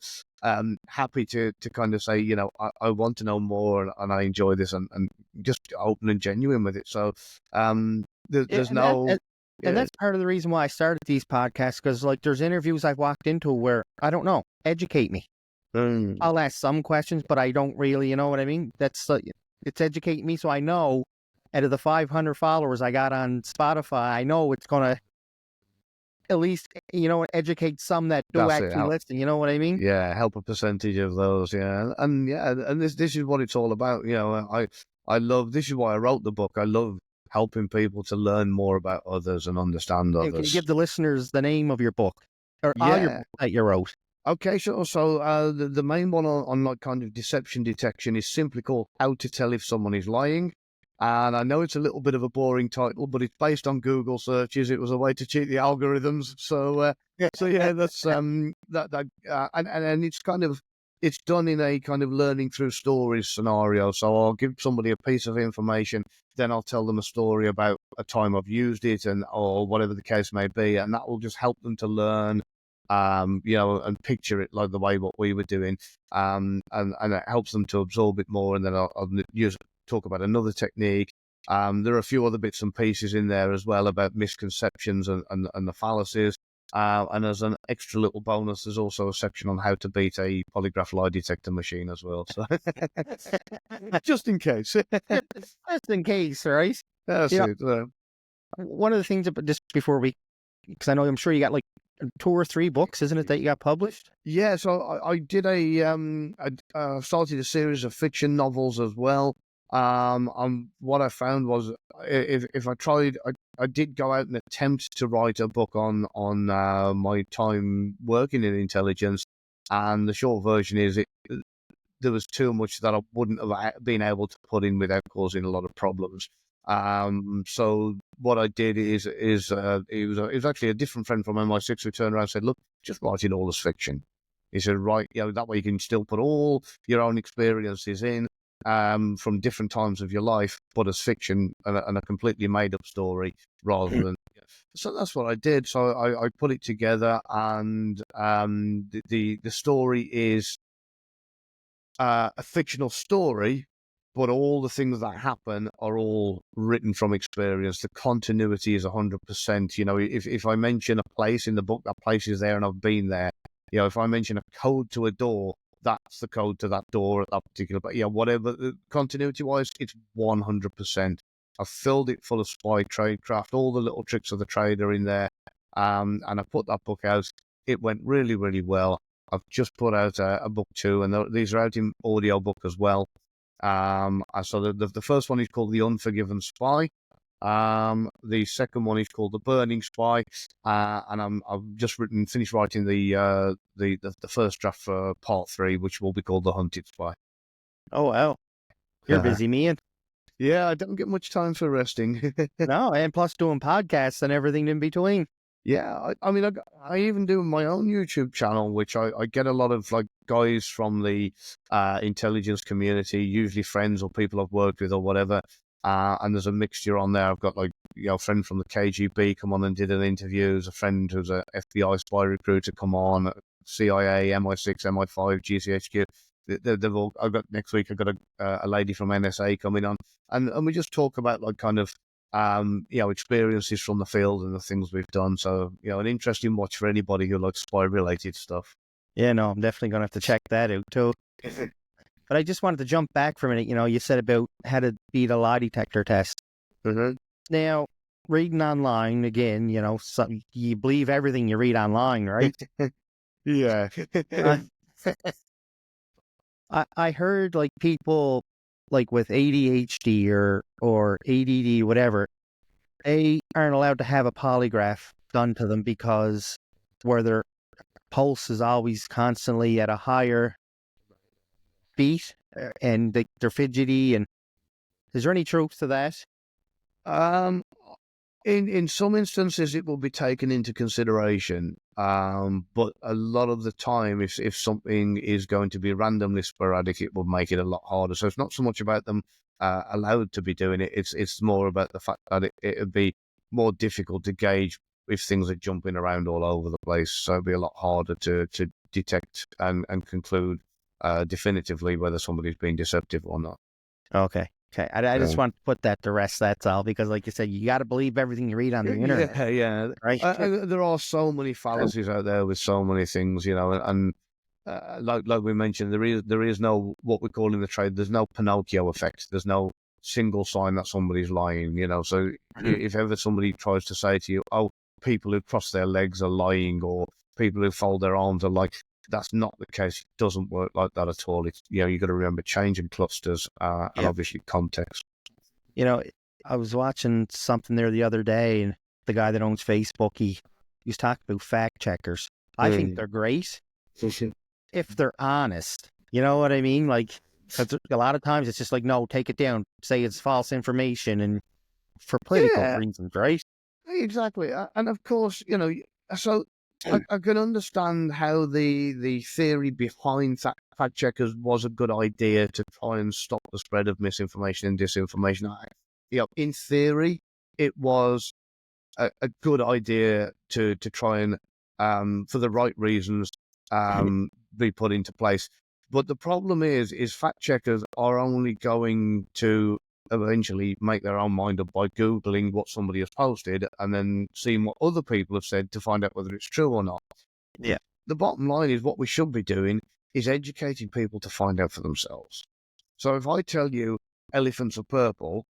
happy to kind of say, I want to know more and I enjoy this, and just open and genuine with it. So there's and that's part of the reason why I started these podcasts, because there's interviews I've walked into where I don't know, educate me. I'll ask some questions, but I don't really, you know what I mean? That's it's educating me, so I know out of the 500 followers I got on Spotify, I know it's gonna at least educate some that do actually listen. You know what I mean? Yeah, help a percentage of those. Yeah, and this is what it's all about. I love, this is why I wrote the book. I love helping people to learn more about others and understand others. Can you give the listeners the name of your book or all your books that you wrote? Okay, sure. So the main one on kind of deception detection is simply called How to Tell If Someone Is Lying. And I know it's a little bit of a boring title, but it's based on Google searches. It was a way to cheat the algorithms. So that's and it's kind of, it's done in a kind of learning through stories scenario. So I'll give somebody a piece of information, then I'll tell them a story about a time I've used it, or whatever the case may be, and that will just help them to learn, and picture it like the way what we were doing, and it helps them to absorb it more. And then I'll talk about another technique. There are a few other bits and pieces in there as well about misconceptions and the fallacies. And as an extra little bonus, there's also a section on how to beat a polygraph lie detector machine as well. So just in case. Just in case, right? That's it. One of the things, just before because I know I'm sure you got 2 or 3 books, isn't it, that you got published? Yeah, so I did I started a series of fiction novels as well. What I found was, if I tried, I did go out and attempt to write a book on my time working in intelligence, and the short version is there was too much that I wouldn't have been able to put in without causing a lot of problems. So what I did is it was actually a different friend from MI6 who turned around and said, "Look, just write it all as fiction." He said, "Right, that way you can still put all your own experiences in, from different times of your life, but as fiction and a completely made up story rather than." So that's what I did. So I put it together, and the story is a fictional story, but all the things that happen are all written from experience. The continuity is 100%. If I mention a place in the book, that place is there and I've been there. If I mention a code to a door, that's the code to that door at that particular, but whatever, continuity-wise, it's 100%. I've filled it full of spy tradecraft, all the little tricks of the trade are in there, and I put that book out. It went really, really well. I've just put out a book 2, and these are out in audio book as well. So the first one is called The Unforgiven Spy. The second one is called The Burning Spy, and I've just finished writing the first draft for part 3, which will be called The Hunted Spy. Oh wow, you're busy, man. Yeah, I don't get much time for resting. No, and plus doing podcasts and everything in between. Yeah, I mean, I even do my own YouTube channel, which I get a lot of guys from the intelligence community, usually friends or people I've worked with or whatever. And there's a mixture on there. I've got a friend from the KGB come on and did an interview. There's a friend who's a FBI spy recruiter come on, CIA, MI6, MI5, GCHQ. they've all. I've got next week. I've got a lady from NSA coming on, and we just talk about like kind of experiences from the field and the things we've done. So an interesting watch for anybody who likes spy related stuff. Yeah, no, I'm definitely gonna have to check that out too. But I just wanted to jump back for a minute. You said about how to beat a lie detector test. Mm-hmm. Now, reading online again, you believe everything you read online, right? Yeah. I heard like people like with ADHD or ADD, whatever, they aren't allowed to have a polygraph done to them because where their pulse is always constantly at a higher beat and they're fidgety. And is there any truth to that? Um, in some instances, it will be taken into consideration. But a lot of the time, if something is going to be randomly sporadic, it will make it a lot harder. So it's not so much about them allowed to be doing it. It's more about the fact that it would be more difficult to gauge if things are jumping around all over the place. So it'd be a lot harder to detect and conclude definitively whether somebody's being deceptive or not. Okay. I just want to put that to rest, that's all, because like you said, you got to believe everything you read on the internet. Yeah. Right? There are so many fallacies out there with so many things, and like we mentioned, there is no, what we call in the trade, there's no Pinocchio effect. There's no single sign that somebody's lying, So if ever somebody tries to say to you, oh, people who cross their legs are lying, or people who fold their arms are like, that's not the case. It doesn't work like that at all. It's, you've got to remember changing clusters and obviously context. I was watching something there the other day, and the guy that owns Facebook, he was talking about fact checkers. I think they're great if they're honest. You know what I mean? Like, 'cause a lot of times it's just like, no, take it down, say it's false information, and for political reasons, right? Exactly. And of course, so I can understand how the theory behind fact checkers was a good idea to try and stop the spread of misinformation and disinformation. In theory, it was a good idea to try and, for the right reasons, be put into place. But the problem is fact checkers are only going to eventually make their own mind up by Googling what somebody has posted and then seeing what other people have said to find out whether it's true or not. Yeah. The bottom line is what we should be doing is educating people to find out for themselves. So if I tell you elephants are purple,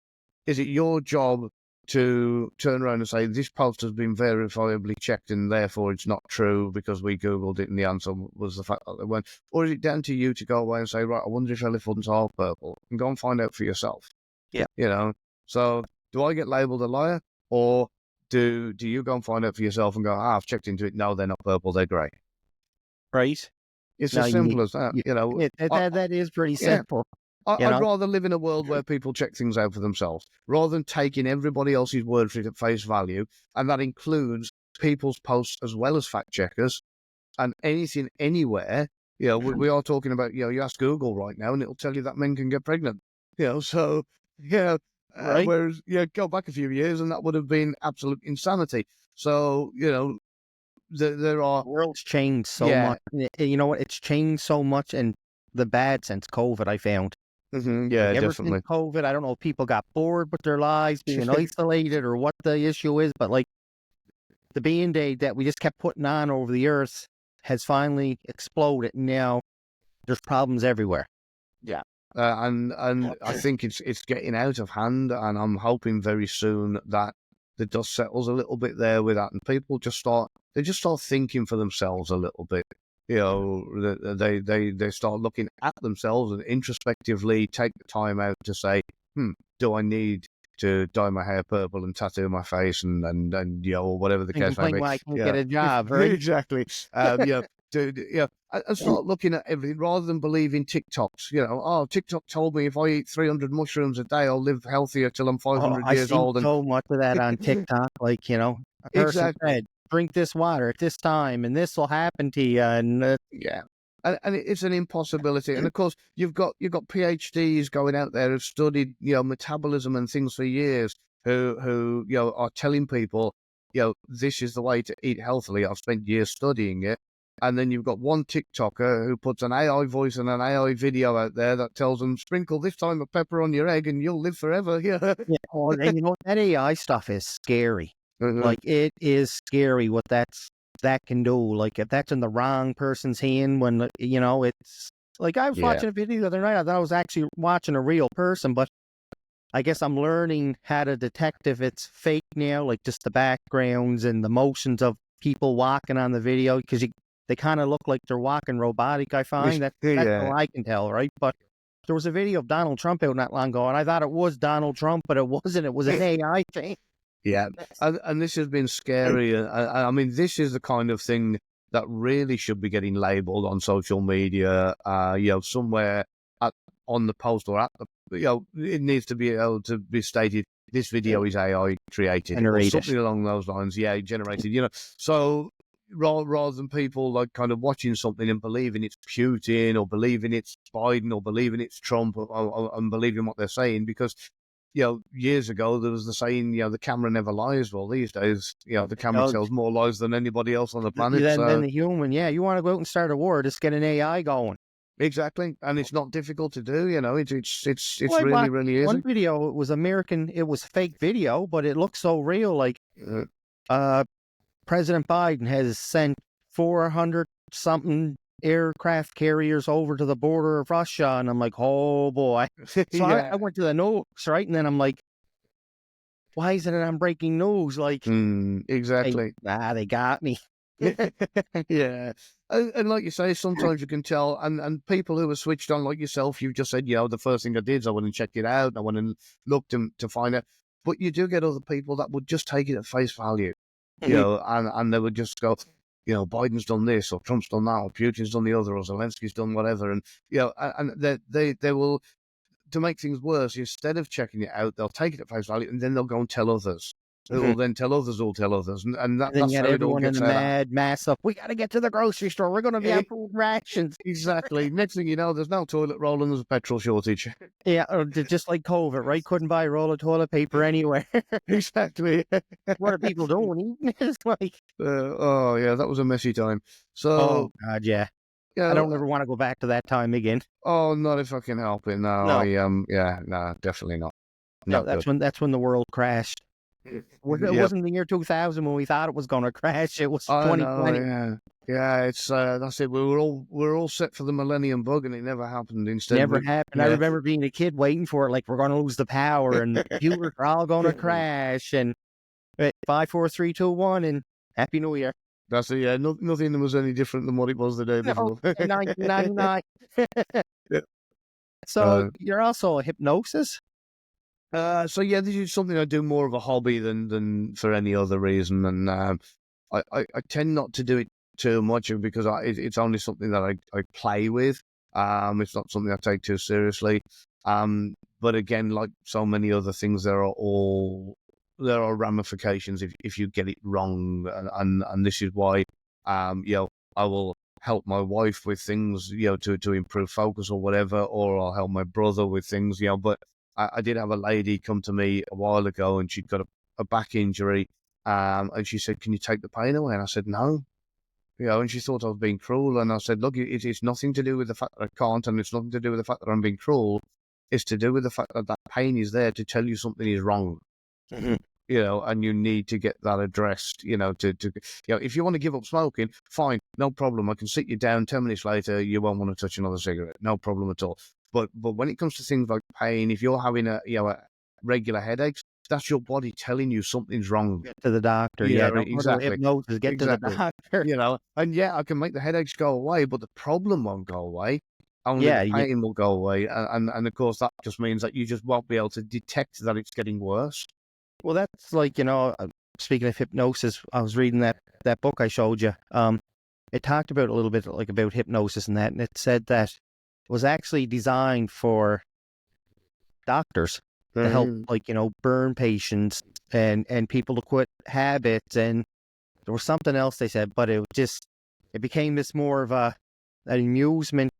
is it your job to turn around and say this post has been verifiably checked and therefore it's not true because we Googled it and the answer was the fact that they weren't? Or is it down to you to go away and say, right, I wonder if elephants are purple, and go and find out for yourself? Yeah. So do I get labelled a liar, or do you go and find out for yourself and go, I've checked into it, no, they're not purple, they're grey? Right. It's as simple as that, That is pretty simple. I'd rather live in a world where people check things out for themselves rather than taking everybody else's word for it at face value. And that includes people's posts as well as fact checkers and anything, anywhere. We are talking about, you ask Google right now and it'll tell you that men can get pregnant. So, right. Whereas, go back a few years and that would have been absolute insanity. So, there are... The world's changed so much. You know what? It's changed so much in the bad since COVID, I found. Mm-hmm. Yeah, ever definitely. Since COVID, I don't know if people got bored with their lives, being isolated, or what the issue is, but like the Band-Aid that we just kept putting on over the earth has finally exploded, and now there's problems everywhere. Yeah. And I think it's getting out of hand, and I'm hoping very soon that the dust settles a little bit there with that, and people just start thinking for themselves a little bit. They start looking at themselves and introspectively take the time out to say, do I need to dye my hair purple and tattoo my face and or whatever the case may be. Why I can't get a job, right? Exactly. And start looking at everything rather than believing TikToks. TikTok told me if I eat 300 mushrooms a day, I'll live healthier till I'm 500 years old. I see so much of that on TikTok. A person said, drink this water at this time and this will happen to you. And and it's an impossibility. And of course, you've got PhDs going out there who've studied metabolism and things for years, who are telling people this is the way to eat healthily. I've spent years studying it, And then you've got one TikToker who puts an AI voice and an AI video out there that tells them, sprinkle this time of pepper on your egg and you'll live forever. Yeah. Yeah. Oh, and that AI stuff is scary. Mhm. Like, it is scary what that can do. Like, if that's in the wrong person's hand, when, it's like, I was Yeah. watching a video the other night. I thought I was actually watching a real person, but I guess I'm learning how to detect if it's fake now, like just the backgrounds and the motions of people walking on the video, because they kind of look like they're walking robotic, I find. That's Yeah. all I can tell, right? But there was a video of Donald Trump out not long ago, and I thought it was Donald Trump, but it wasn't. It was an AI thing. Yeah. And this has been scary. I mean, this is the kind of thing that really should be getting labeled on social media, somewhere on the post or at the, it needs to be able to be stated, this video is AI created or Generated. something along those lines. Yeah, generated, so rather than people like kind of watching something and believing it's Putin or believing it's Biden or believing it's Trump and believing what they're saying, because years ago there was the saying, the camera never lies. Well, these days, the camera tells more lies than anybody else on the planet. Then the human, you want to go out and start a war, just get an AI going. Exactly, and it's not difficult to do. It's Well, really, really easy. One video, it was American. It was a fake video, but it looked so real. Like, President Biden has sent 400 something aircraft carriers over to the border of Russia, and I'm like, oh boy. So Yeah. I went to the news, right, and then I'm like, why isn't it on breaking news? Like, Exactly. they got me. Yeah. And like you say, sometimes you can tell, and people who are switched on like yourself, you've just said, the first thing I did is I went and checked it out, I went and looked to find it. But you do get other people that would just take it at face value, and they would just go, Biden's done this, or Trump's done that, or Putin's done the other, or Zelensky's done whatever. And, and they will, to make things worse, instead of checking it out, they'll take it at face value and then they'll go and tell others. Who will then tell others who'll tell others. And And then that's you how had it all everyone in gets a out. mad mass up. We got to get to the grocery store. We're going to be on food rations. Exactly. Next thing you know, there's no toilet roll and there's a petrol shortage. Yeah, or just like COVID, right? Couldn't buy a roll of toilet paper anywhere. Exactly. What are people doing? It's like, Oh, yeah, that was a messy time. So, oh God, yeah. yeah, I don't ever want to go back to that time again. oh, not if I can help it. No, No. no, definitely not. No, Not that's when the world crashed. It Yep. wasn't the year 2000 when we thought it was going to crash. It was I know, 2020. yeah. It's that's it. We're all set for the millennium bug, and it never happened. Instead, Never happened. I remember being a kid waiting for it, like, we're going to lose the power and the computers are all going to crash. And 5, 4, 3, 2, 1, and Happy New Year. That's it. Yeah, nothing was any different than what it was the day before. 1999. Yeah. So you're also a hypnosis? So yeah, this is something I do more of a hobby than for any other reason, and I tend not to do it too much because it's only something that I play with. It's not something I take too seriously. But again, like so many other things, there are ramifications if you get it wrong, and this is why I will help my wife with things to improve focus or whatever, or I'll help my brother with things but I did have a lady come to me a while ago, and she'd got a back injury, and she said, "Can you take the pain away?" And I said, "No." And she thought I was being cruel, and I said, "Look, it's nothing to do with the fact that I can't, and it's nothing to do with the fact that I'm being cruel. It's to do with the fact that pain is there to tell you something is wrong." Mm-hmm. And you need to get that addressed, if you want to give up smoking, fine, no problem. I can sit you down 10 minutes later, you won't want to touch another cigarette, no problem at all. But when it comes to things like pain, if you're having a regular headaches, that's your body telling you something's wrong. Get to the doctor. Exactly. Hypnosis, get to the doctor. And I can make the headaches go away, but the problem won't go away. Only the pain will go away. And of course, that just means that you just won't be able to detect that it's getting worse. Well, that's like, speaking of hypnosis, I was reading that book I showed you. It talked about a little bit like about hypnosis and that, and it said that it was actually designed for doctors to help, like, burn patients and people to quit habits. And there was something else they said, but it became this more of an amusement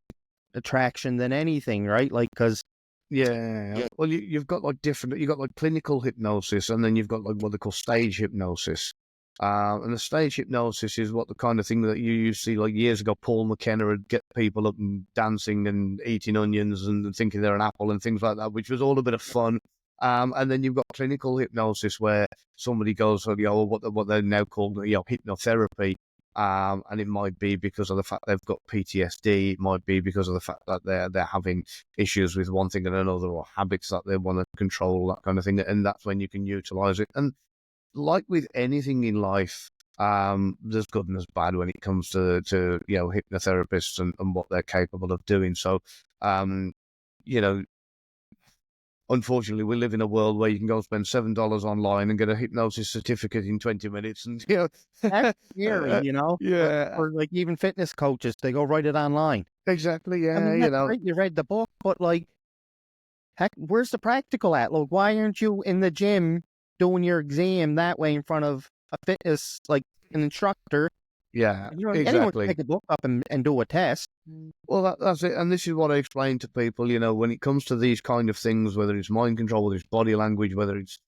attraction than anything, right? Like, because well, you've got like different, you've got like clinical hypnosis, and then you've got like what they call stage hypnosis. And the stage hypnosis is what the kind of thing that you used to see like years ago. Paul McKenna would get people up and dancing and eating onions and thinking they're an apple and things like that, which was all a bit of fun. And then you've got clinical hypnosis where somebody goes, what they're now called, hypnotherapy. And it might be because of the fact they've got PTSD. It might be because of the fact that they're having issues with one thing and another, or habits that they want to control, that kind of thing. And that's when you can utilize it. And like with anything in life, there's good and there's bad when it comes to hypnotherapists and what they're capable of doing. So, you know, unfortunately, we live in a world where you can go spend $7 online and get a hypnosis certificate in 20 minutes, and That's scary, yeah, or like even fitness coaches, they go write it online. exactly, yeah, I mean, that's great. You read the book, but like, heck, where's the practical at? Like, why aren't you in the gym doing your exam that way in front of a fitness, like an instructor? yeah, Anyone exactly. can pick a book up and do a test. Well, that's it, and this is what I explain to people. When it comes to these kind of things, whether it's mind control, whether it's body language, whether it's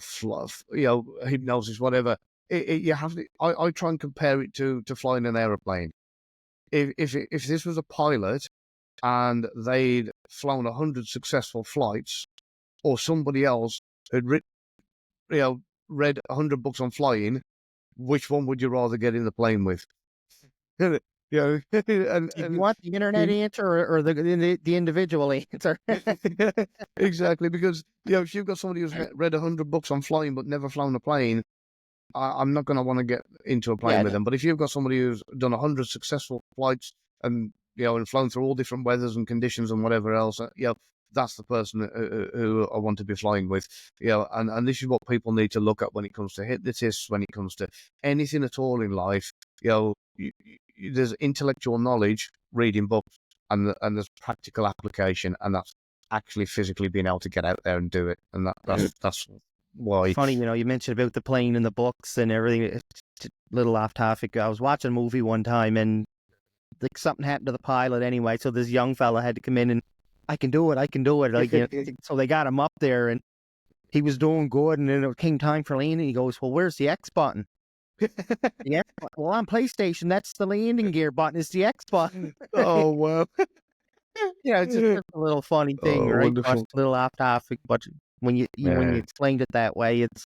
fluff, hypnosis, whatever, you have to. I try and compare it to flying an aeroplane. If this was a pilot and they'd flown 100 successful flights, or somebody else had read 100 books on flying, which one would you rather get in the plane with? And, Do you want the internet answer or the individual answer? exactly, because if you've got somebody who's read 100 books on flying but never flown a plane, I'm not going to want to get into a plane with them. But if you've got somebody who's done 100 successful flights and and flown through all different weathers and conditions and whatever else, that's the person who I want to be flying with. And this is what people need to look at when it comes to hypnotists, when it comes to anything at all in life. There's intellectual knowledge, reading books, and there's practical application, and that's actually physically being able to get out there and do it. And that's why. It's funny, you mentioned about the plane and the books and everything. It's a little off topic. I was watching a movie one time and like something happened to the pilot anyway. So this young fella had to come in and I can do it. Like, so they got him up there and he was doing good. And then it came time for landing. He goes, well, where's the X button? The X button. Well, on PlayStation, that's the landing gear button. It's the X button. Oh, wow. It's just a little funny thing, right? Wonderful. A little off topic, but when you explained it that way, it's,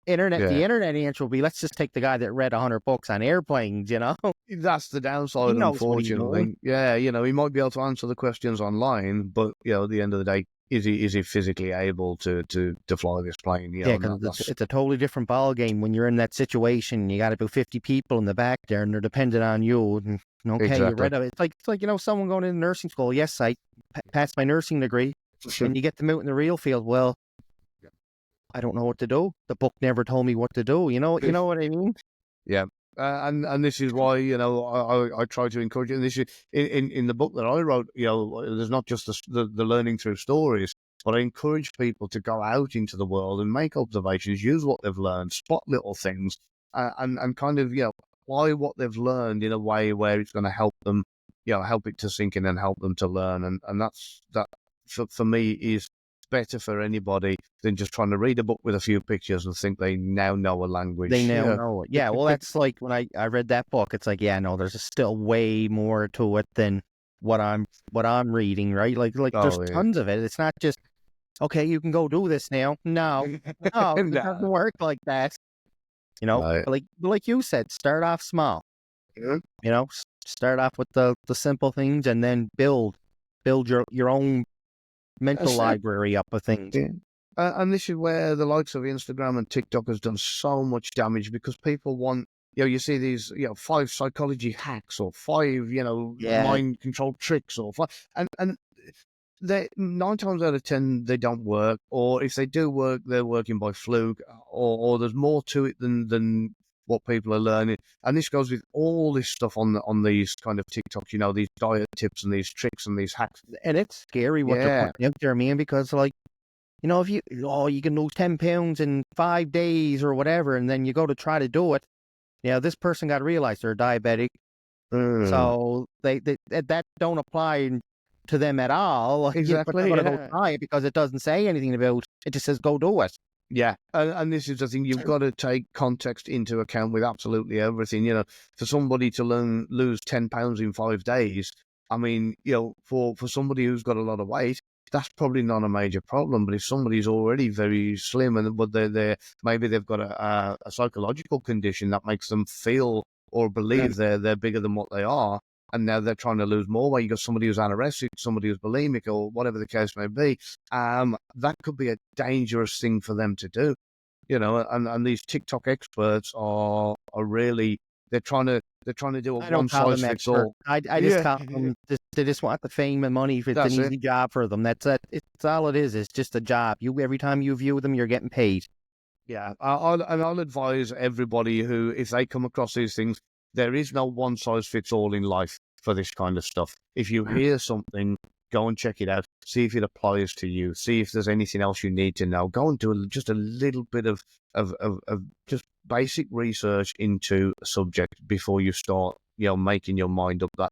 internet. Yeah. The internet answer will be, let's just take the guy that read 100 books on airplanes. That's the downside, unfortunately. Yeah, he might be able to answer the questions online, but at the end of the day, is he physically able to fly this plane? Because it's a totally different ball game when you're in that situation. You got about 50 people in the back there, and they're dependent on you. And exactly. You read it. It's like someone going into nursing school. Yes, I passed my nursing degree, and you get them out in the real field. Well, I don't know what to do. The book never told me what to do. You know what I mean? Yeah. And this is why, I try to encourage it. And this is in the book that I wrote, there's not just the learning through stories, but I encourage people to go out into the world and make observations, use what they've learned, spot little things, and kind of, apply what they've learned in a way where it's going to help them, help it to sink in and help them to learn. And that for me is better for anybody than just trying to read a book with a few pictures and think they now know a language. They now know it. Yeah, well, that's like when I read that book, it's like, there's still way more to it than what I'm reading, right? Like there's tons of it. It's not just, okay, you can go do this now. No, it doesn't work like that. Right. But like you said, start off small. Mm-hmm. Start off with the simple things and then build your own mental library up of things. Yeah. And this is where the likes of Instagram and TikTok has done so much damage, because people want, you see these, 5 psychology hacks or 5, mind control tricks or 5, and they 9 times out of 10 they don't work, or if they do work, they're working by fluke, or there's more to it than what people are learning. And this goes with all this stuff on these kind of TikToks, these diet tips and these tricks and these hacks. And it's scary what they're putting out there, man, because if you can lose 10 pounds in 5 days or whatever, and then you go to try to do it, this person got to realize they're diabetic. So they that don't apply to them at all. Exactly. But they're going to go try it because it doesn't say anything about it. Just says go do it. Yeah, and this is the thing, you've got to take context into account with absolutely everything. For somebody to lose 10 pounds in 5 days, I mean, for somebody who's got a lot of weight, that's probably not a major problem. But if somebody's already very slim but they're maybe they've got a psychological condition that makes them feel or believe they're bigger than what they are, and now they're trying to lose more weight. You got somebody who's anorexic, somebody who's bulimic, or whatever the case may be. That could be a dangerous thing for them to do. And these TikTok experts are really they're trying to do a I don't one call size them fits expert. all. I just call them. They just want the fame and money. If it's That's an it. easy job for them, that's it. It's all it is. It's just a job. Every time you view them, you're getting paid. Yeah, I'll advise everybody who, if they come across these things, there is no one size fits all in life for this kind of stuff. If you hear something, go and check it out. See if it applies to you. See if there's anything else you need to know. Go and do just a little bit of just basic research into a subject before you start, making your mind up that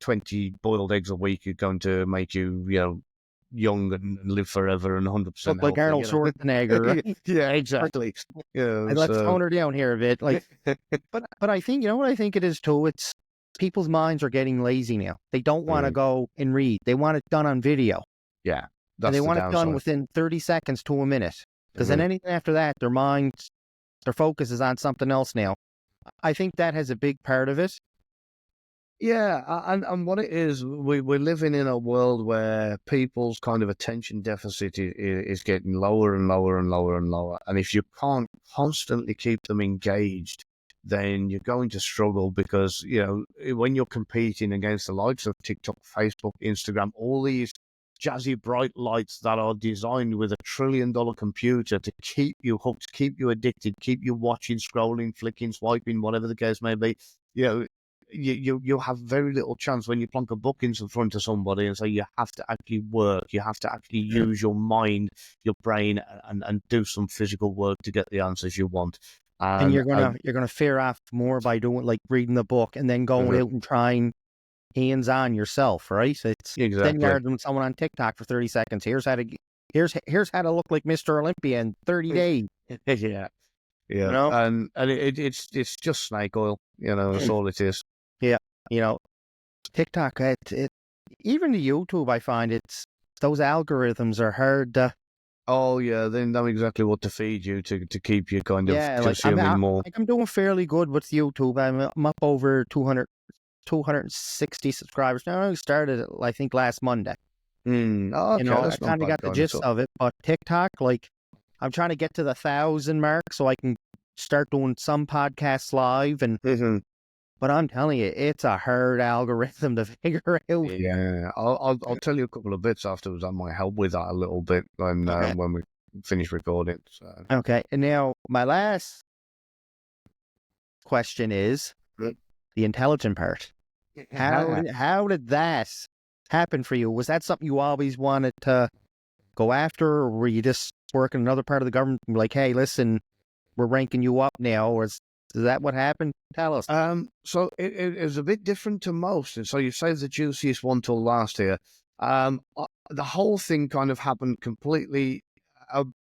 20 boiled eggs a week are going to make you, young and live forever and 100% Look like healthy. Arnold Schwarzenegger. Right? Yeah, exactly. And let's tone her down here a bit. Like, but I think what I think it is too. It's people's minds are getting lazy now. They don't want to go and read. They want it done on video. Yeah, and they want it done downside. within 30 seconds to a minute. Because then anything after that, their focus is on something else now. I think that has a big part of it. Yeah, and what it is, we're living in a world where people's kind of attention deficit is getting lower and lower and lower and lower. And if you can't constantly keep them engaged, then you're going to struggle because, when you're competing against the likes of TikTok, Facebook, Instagram, all these jazzy bright lights that are designed with $1 trillion computer to keep you hooked, keep you addicted, keep you watching, scrolling, flicking, swiping, whatever the case may be, you have very little chance when you plonk a book in front of somebody and say you have to actually work, you have to actually use your mind, your brain, and do some physical work to get the answers you want. And you're gonna fear off more by doing like reading the book and then going out and trying hands on yourself, right? It's exactly. Then you're with someone on TikTok for 30 seconds. Here's how to look like Mr. Olympia in 30 days. Yeah. And it's just snake oil, that's all it is. Yeah, TikTok, even the YouTube, I find those algorithms are hard to... Oh, yeah, they know exactly what to feed you to keep you kind of consuming more. I'm doing fairly good with YouTube. I'm up over 260 subscribers. Now, I started, I think, last Monday. Okay, I kind of got the gist of it. But TikTok, I'm trying to get to the 1,000 mark so I can start doing some podcasts live. But I'm telling you, it's a hard algorithm to figure out. Yeah, I'll tell you a couple of bits afterwards. I might help with that a little bit when we finish recording. So. Okay, and now my last question is the intelligent part. How did that happen for you? Was that something you always wanted to go after, or were you just working another part of the government and like, hey, listen, we're ranking you up now, or is that what happened? Tell us. So it was a bit different to most. And so you saved the juiciest one till last here. The whole thing kind of happened completely,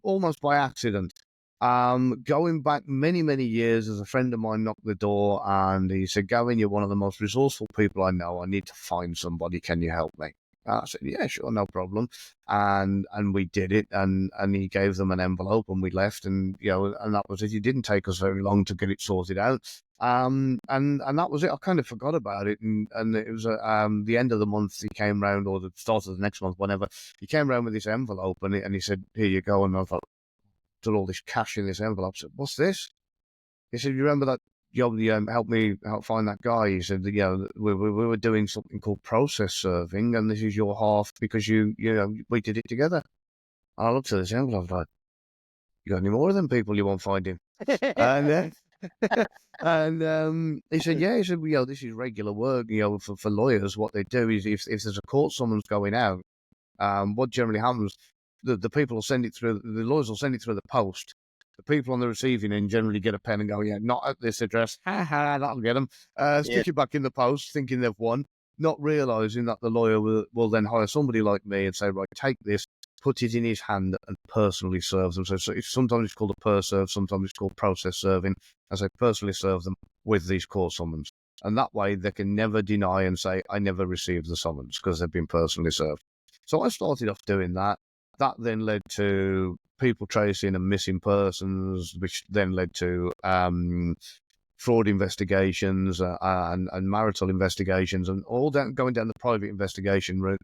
almost by accident. Going back many, many years, as a friend of mine knocked the door and he said, Gavin, you're one of the most resourceful people I know. I need to find somebody. Can you help me? I said, yeah, sure, no problem. And we did it, and he gave them an envelope, and we left, and and that was it. It didn't take us very long to get it sorted out. And that was it. I kind of forgot about it, and it was the end of the month he came round, or the start of the next month, whenever he came round with this envelope, and he said, here you go. And I thought, got all this cash in this envelope. I said, what's this? He said, you remember that job, help find that guy? He said, we were doing something called process serving, and this is your half because we did it together. And I looked at this envelope like, you got any more of them people you won't find him? And he said, yeah. He said, this is regular work. For lawyers, what they do is if there's a court summons going out, what generally happens, the people will send it through. The lawyers will send it through the post. The people on the receiving end generally get a pen and go, yeah, not at this address. That'll get them. Stick it back in the post, thinking they've won, not realising that the lawyer will then hire somebody like me and say, right, take this, put it in his hand and personally serve them. So sometimes it's called a per serve, sometimes it's called process serving, as I personally serve them with these court summons. And that way they can never deny and say, I never received the summons, because they've been personally served. So I started off doing that. That then led to people tracing and missing persons, which then led to fraud investigations and marital investigations, and all going down the private investigation route.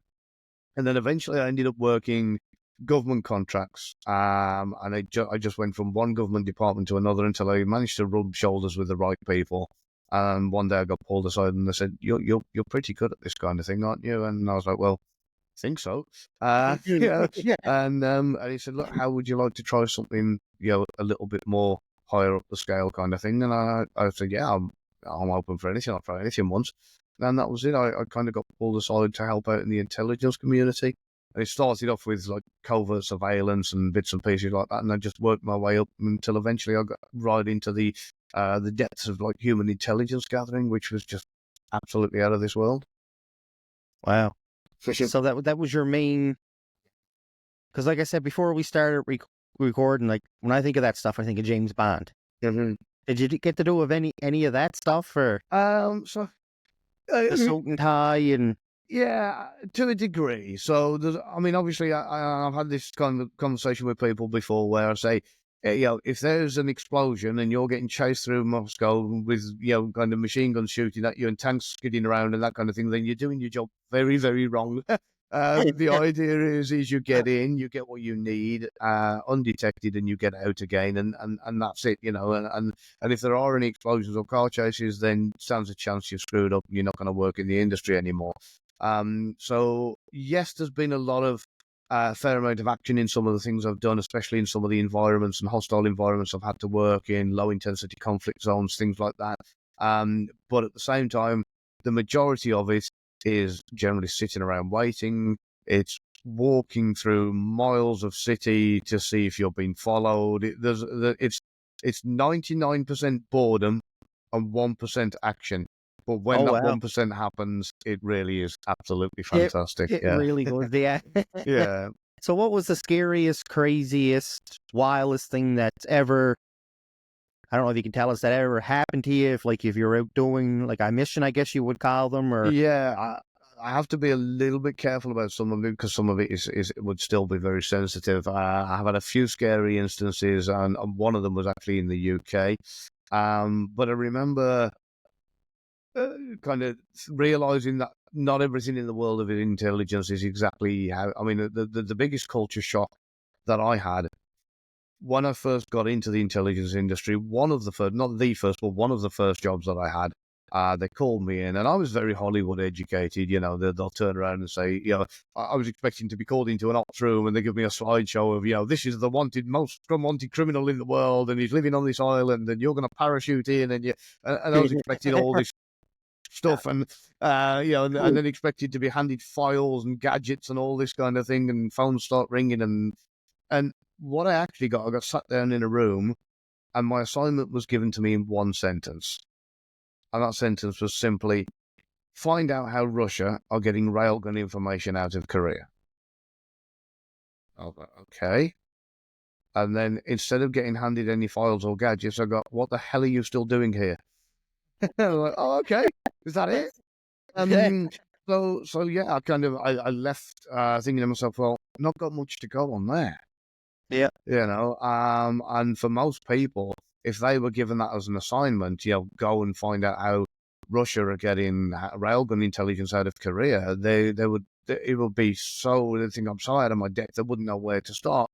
And then eventually I ended up working government contracts, and I just went from one government department to another until I managed to rub shoulders with the right people. And one day I got pulled aside and they said, "You're pretty good at this kind of thing, aren't you?" And I was like, "Well, I think so." Yeah. And he said, "Look, how would you like to try something, a little bit more higher up the scale kind of thing?" And I said, "Yeah, I'm open for anything. I'll try anything once." And that was it. I kind of got pulled aside to help out in the intelligence community. And it started off with like covert surveillance and bits and pieces like that. And I just worked my way up until eventually I got right into the depths of like human intelligence gathering, which was just absolutely out of this world. Wow. So that was your main, because like I said, before we started recording, like when I think of that stuff, I think of James Bond. Mm-hmm. Did you get to do of any of that stuff, or So the suit and tie and? Yeah, to a degree. So, obviously, I've had this kind of conversation with people before where I say, if there's an explosion and you're getting chased through Moscow with, kind of machine guns shooting at you and tanks skidding around and that kind of thing, then you're doing your job very, very wrong. The idea is you get in, you get what you need, undetected, and you get out again, and that's it, and if there are any explosions or car chases, then stands a chance you're screwed up, you're not going to work in the industry anymore. So yes, there's been a lot of fair amount of action in some of the things I've done, especially in some of the environments and hostile environments I've had to work in, low intensity conflict zones, things like that. But at the same time, the majority of it is generally sitting around waiting. It's walking through miles of city to see if you're being followed. It's 99% boredom and 1% action. But when 1% happens, it really is absolutely fantastic. It really goes, yeah. Yeah. So what was the scariest, craziest, wildest thing that's ever, I don't know if you can tell us, that ever happened to you, if you're out doing like a mission, I guess you would call them, or? Yeah, I have to be a little bit careful about some of it because some of it would still be very sensitive. I have had a few scary instances, and one of them was actually in the UK. But I remember kind of realizing that not everything in the world of intelligence is exactly how. I mean, the biggest culture shock that I had when I first got into the intelligence industry, one of the first, not the first, but one of the first jobs that I had, they called me in, and I was very Hollywood educated. They'll turn around and say, I was expecting to be called into an ops room, and they give me a slideshow of, this is the most wanted criminal in the world, and he's living on this island, and you're going to parachute in, and I was expecting all this stuff, and and then expected to be handed files and gadgets and all this kind of thing, and phones start ringing, and what I actually got, I got sat down in a room, and my assignment was given to me in one sentence. And that sentence was simply, find out how Russia are getting railgun information out of Korea. I was like, okay. And then instead of getting handed any files or gadgets, I got, what the hell are you still doing here? I was like, oh, okay. Is that it? So yeah, I left thinking to myself, well, not got much to go on there. Yeah. And for most people, if they were given that as an assignment, go and find out how Russia are getting railgun intelligence out of Korea, it would be so, they think I'm so out of my depth, they wouldn't know where to start.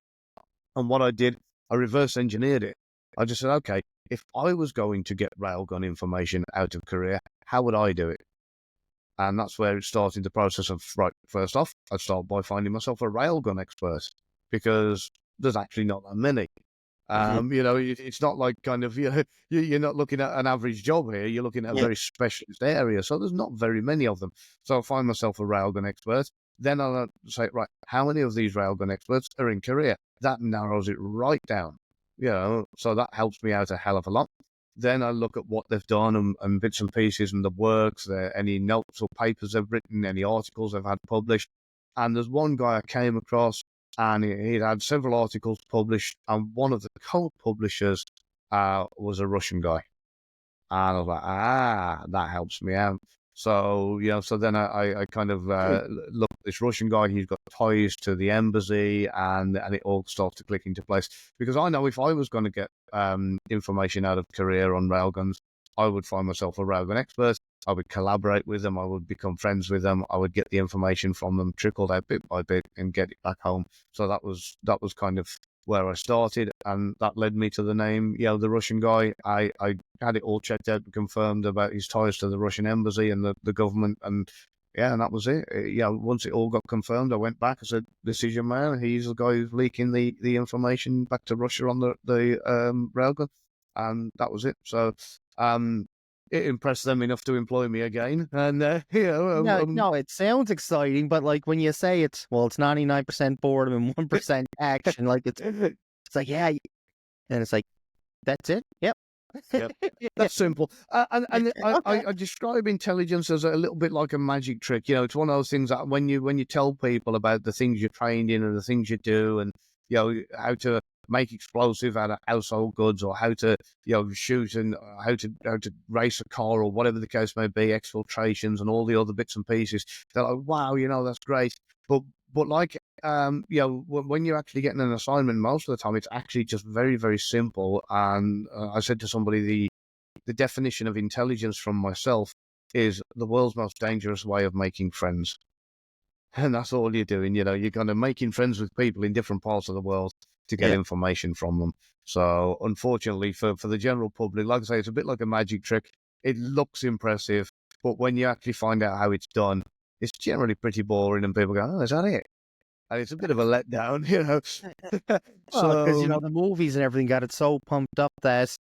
And what I did, I reverse engineered it. I just said, okay, if I was going to get railgun information out of Korea, how would I do it? And that's where it started the process of, right, first off, I'd start by finding myself a railgun expert, because there's actually not that many. It's not like kind of, you're not looking at an average job here. You're looking at a very specialist area. So there's not very many of them. So I'll find myself a railgun expert. Then I'll say, right, how many of these railgun experts are in Korea? That narrows it right down. So that helps me out a hell of a lot. Then I look at what they've done and bits and pieces and the works, any notes or papers they've written, any articles they've had published. And there's one guy I came across and he'd had several articles published, and one of the co-publishers was a Russian guy. And I was like, that helps me out. So, so then I kind of looked at this Russian guy. He's got ties to the embassy, and it all starts to click into place. Because I know if I was going to get information out of Korea on railguns, I would find myself a railgun expert. I would collaborate with them. I would become friends with them. I would get the information from them, trickled out bit by bit, and get it back home. So that was kind of where I started, and that led me to the name, the Russian guy. I had it all checked out and confirmed about his ties to the Russian embassy and the government, and that was it. Once it all got confirmed, I went back. I said, "This is your man. He's the guy who's leaking the information back to Russia on the railgun," and that was it. So, it impressed them enough to employ me again, and no, it sounds exciting, but like when you say it's 99% boredom and 1% action, like it's like and it's like that's it. Yep. That's simple. And I describe intelligence as a little bit like a magic trick. It's one of those things that when you tell people about the things you're trained in and the things you do, and how to make explosive out of household goods, or how to shoot, and how to race a car, or whatever the case may be, exfiltrations and all the other bits and pieces, they're like, wow, that's great. But like when you're actually getting an assignment, most of the time it's actually just very, very simple. And I said to somebody, the definition of intelligence from myself is the world's most dangerous way of making friends. And that's all you're doing. You're kind of making friends with people in different parts of the world to get information from them. So unfortunately for the general public, like I say, it's a bit like a magic trick. It looks impressive, but when you actually find out how it's done, it's generally pretty boring, and people go, "Oh, is that it?" And it's a bit of a letdown, Because the movies and everything got it so pumped up that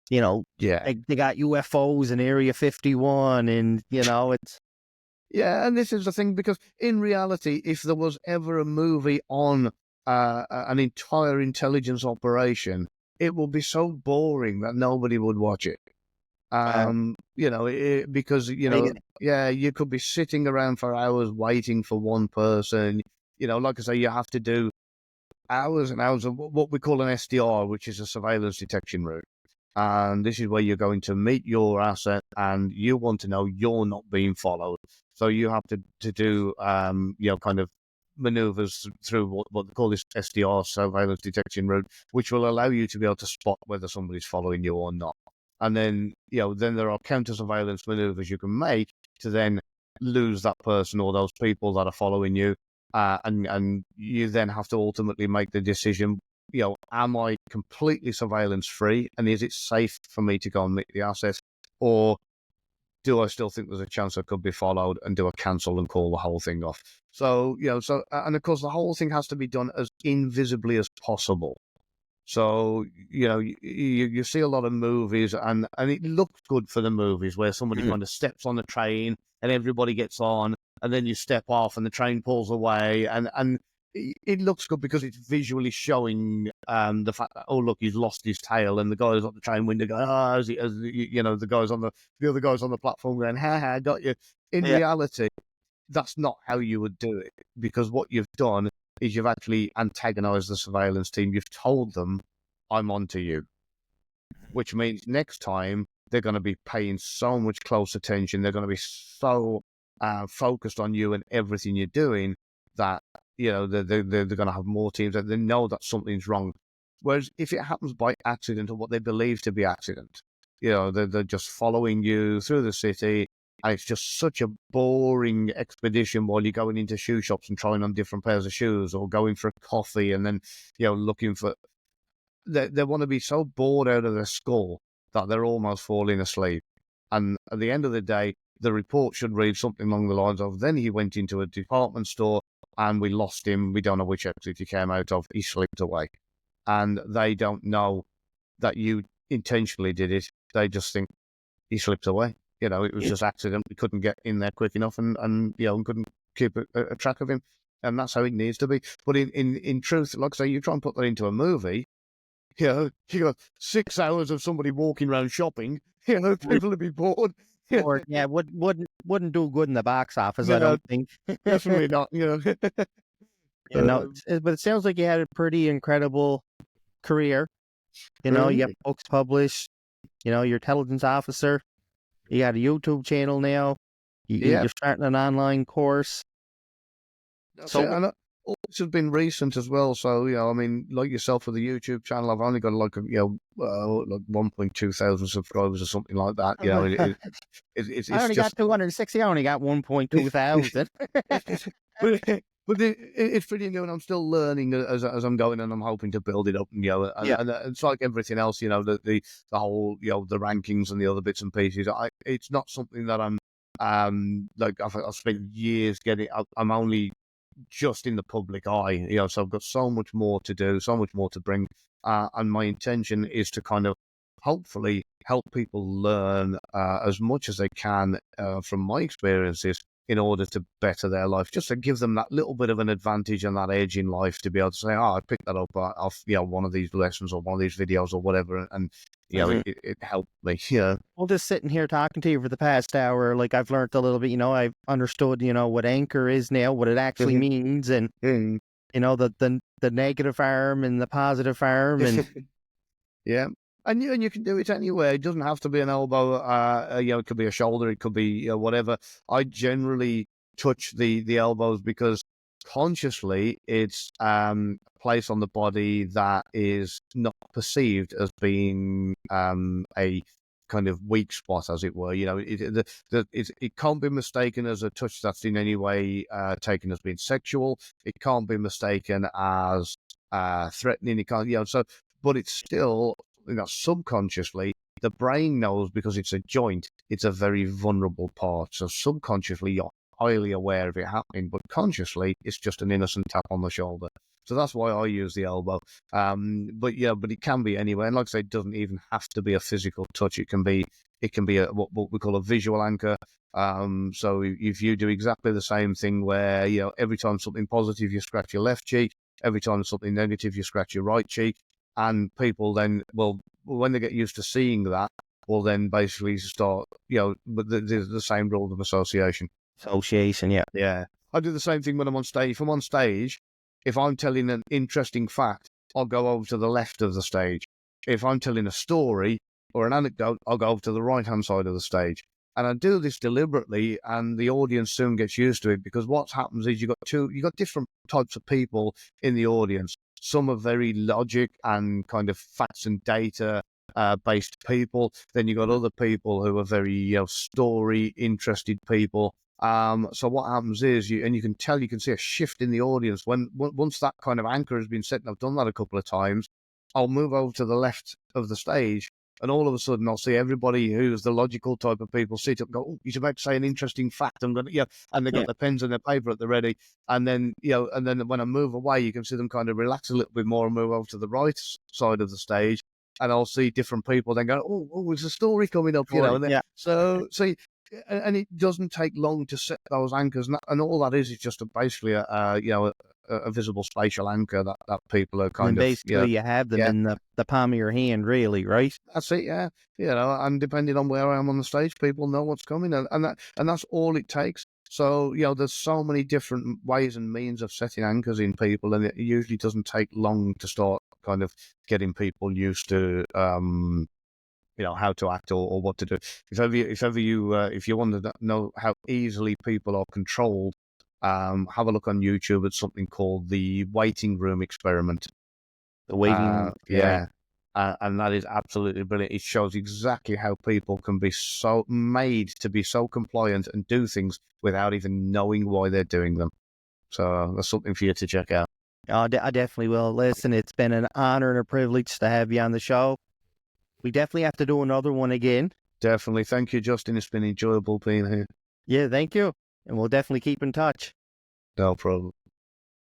they got UFOs in Area 51, and it's. Yeah, and this is the thing, because in reality, if there was ever a movie on an entire intelligence operation, it would be so boring that nobody would watch it. Because you could be sitting around for hours waiting for one person. Like I say, you have to do hours and hours of what we call an SDR, which is a surveillance detection route. And this is where you're going to meet your asset, and you want to know you're not being followed. So you have to do, kind of maneuvers through what they call this SDR, surveillance detection route, which will allow you to be able to spot whether somebody's following you or not. And then, then there are counter surveillance maneuvers you can make to then lose that person or those people that are following you. And you then have to ultimately make the decision, am I completely surveillance free, and is it safe for me to go and meet the asset, or do I still think there's a chance I could be followed, and do I cancel and call the whole thing off? So, and of course the whole thing has to be done as invisibly as possible. So, you see a lot of movies, and it looks good for the movies where somebody kind of steps on the train and everybody gets on, and then you step off and the train pulls away, and it looks good because it's visually showing the fact that, oh, look, he's lost his tail, and the guys on the train window going, the other guys on the platform going, ha, got you. In reality, that's not how you would do it, because what you've done is you've actually antagonized the surveillance team. You've told them, I'm onto you, which means next time they're going to be paying so much close attention. They're going to be so focused on you and everything you're doing that, they're going to have more teams that they know that something's wrong. Whereas if it happens by accident, or what they believe to be accident, they're just following you through the city, and it's just such a boring expedition while you're going into shoe shops and trying on different pairs of shoes, or going for a coffee, and then, looking for... They want to be so bored out of their skull that they're almost falling asleep. And at the end of the day, the report should read something along the lines of, then he went into a department store and we lost him. We don't know which exit he came out of. He slipped away. And they don't know that you intentionally did it. They just think he slipped away. It was just accident. We couldn't get in there quick enough, and couldn't keep a track of him. And that's how it needs to be. But in truth, like I say, you try and put that into a movie, you got 6 hours of somebody walking around shopping, people would be bored. Or wouldn't do good in the box office, I don't think. Definitely not, You know, but it sounds like you had a pretty incredible career. You know, you have books published. You know, you're a intelligence officer. You got a YouTube channel now. You're starting an online course. That's So it. And all this has been recent as well. So, I mean, like yourself with the YouTube channel, I've only got like 1.2 thousand subscribers or something like that. You know, it's I only just. got 260. I only got 1.2 thousand. But it's pretty new, and I'm still learning as I'm going, and I'm hoping to build it up. And and it's like everything else, the whole, the rankings and the other bits and pieces. It's not something that I'm like I've spent years getting. I'm only just in the public eye, so I've got so much more to do, so much more to bring, and my intention is to kind of hopefully help people learn as much as they can from my experiences in order to better their life, just to give them that little bit of an advantage and that edge in life to be able to say, I picked that up off one of these lessons or one of these videos or whatever, and it helped me. Well, just sitting here talking to you for the past hour, like I've learned a little bit. I've understood, what anchor is now, what it actually means, and the negative arm and the positive arm, and yeah. And you can do it anywhere. It doesn't have to be an elbow. It could be a shoulder. It could be whatever. I generally touch the elbows because consciously it's a place on the body that is not perceived as being a kind of weak spot, as it were. It can't be mistaken as a touch that's in any way taken as being sexual. It can't be mistaken as threatening. It can't. But it's still, subconsciously, the brain knows because it's a joint, it's a very vulnerable part. So subconsciously, you're highly aware of it happening, but consciously, it's just an innocent tap on the shoulder. So that's why I use the elbow. But it can be anywhere. And like I say, it doesn't even have to be a physical touch. It can be what we call a visual anchor. So if you do exactly the same thing where, every time something positive, you scratch your left cheek, every time something negative, you scratch your right cheek. And people then, when they get used to seeing that, will then basically start, but the same rules of association. Association, yeah. Yeah. I do the same thing when I'm on stage. If I'm on stage, if I'm telling an interesting fact, I'll go over to the left of the stage. If I'm telling a story or an anecdote, I'll go over to the right-hand side of the stage. And I do this deliberately, and the audience soon gets used to it, because what happens is you've got different types of people in the audience. Some are very logic and kind of facts and data based people. Then you've got other people who are very story interested people. So what happens is you can see a shift in the audience once that kind of anchor has been set. And I've done that a couple of times. I'll move over to the left of the stage, and all of a sudden I'll see everybody who's the logical type of people sit up and go, oh, he's about to say an interesting fact. I'm going to, and they've got their pens and their paper at the ready. And then, when I move away, you can see them kind of relax a little bit more and move over to the right side of the stage. And I'll see different people then go, oh, there's a story coming up, So and it doesn't take long to set those anchors, and all that is just basically a visible spatial anchor that people are kind and of basically you have them in the palm of your hand, really, right? That's it, yeah. And depending on where I am on the stage, people know what's coming, and that's all it takes. So there's so many different ways and means of setting anchors in people, and it usually doesn't take long to start kind of getting people used to how to act or what to do. If you want to know how easily people are controlled, have a look on YouTube at something called the waiting room experiment. The waiting, and that is absolutely brilliant. It shows exactly how people can be so made to be so compliant and do things without even knowing why they're doing them. So that's something for you to check out. I definitely will. Listen, it's been an honor and a privilege to have you on the show. We definitely have to do another one again. Definitely. Thank you, Justin. It's been enjoyable being here. Yeah, thank you. And we'll definitely keep in touch. No problem.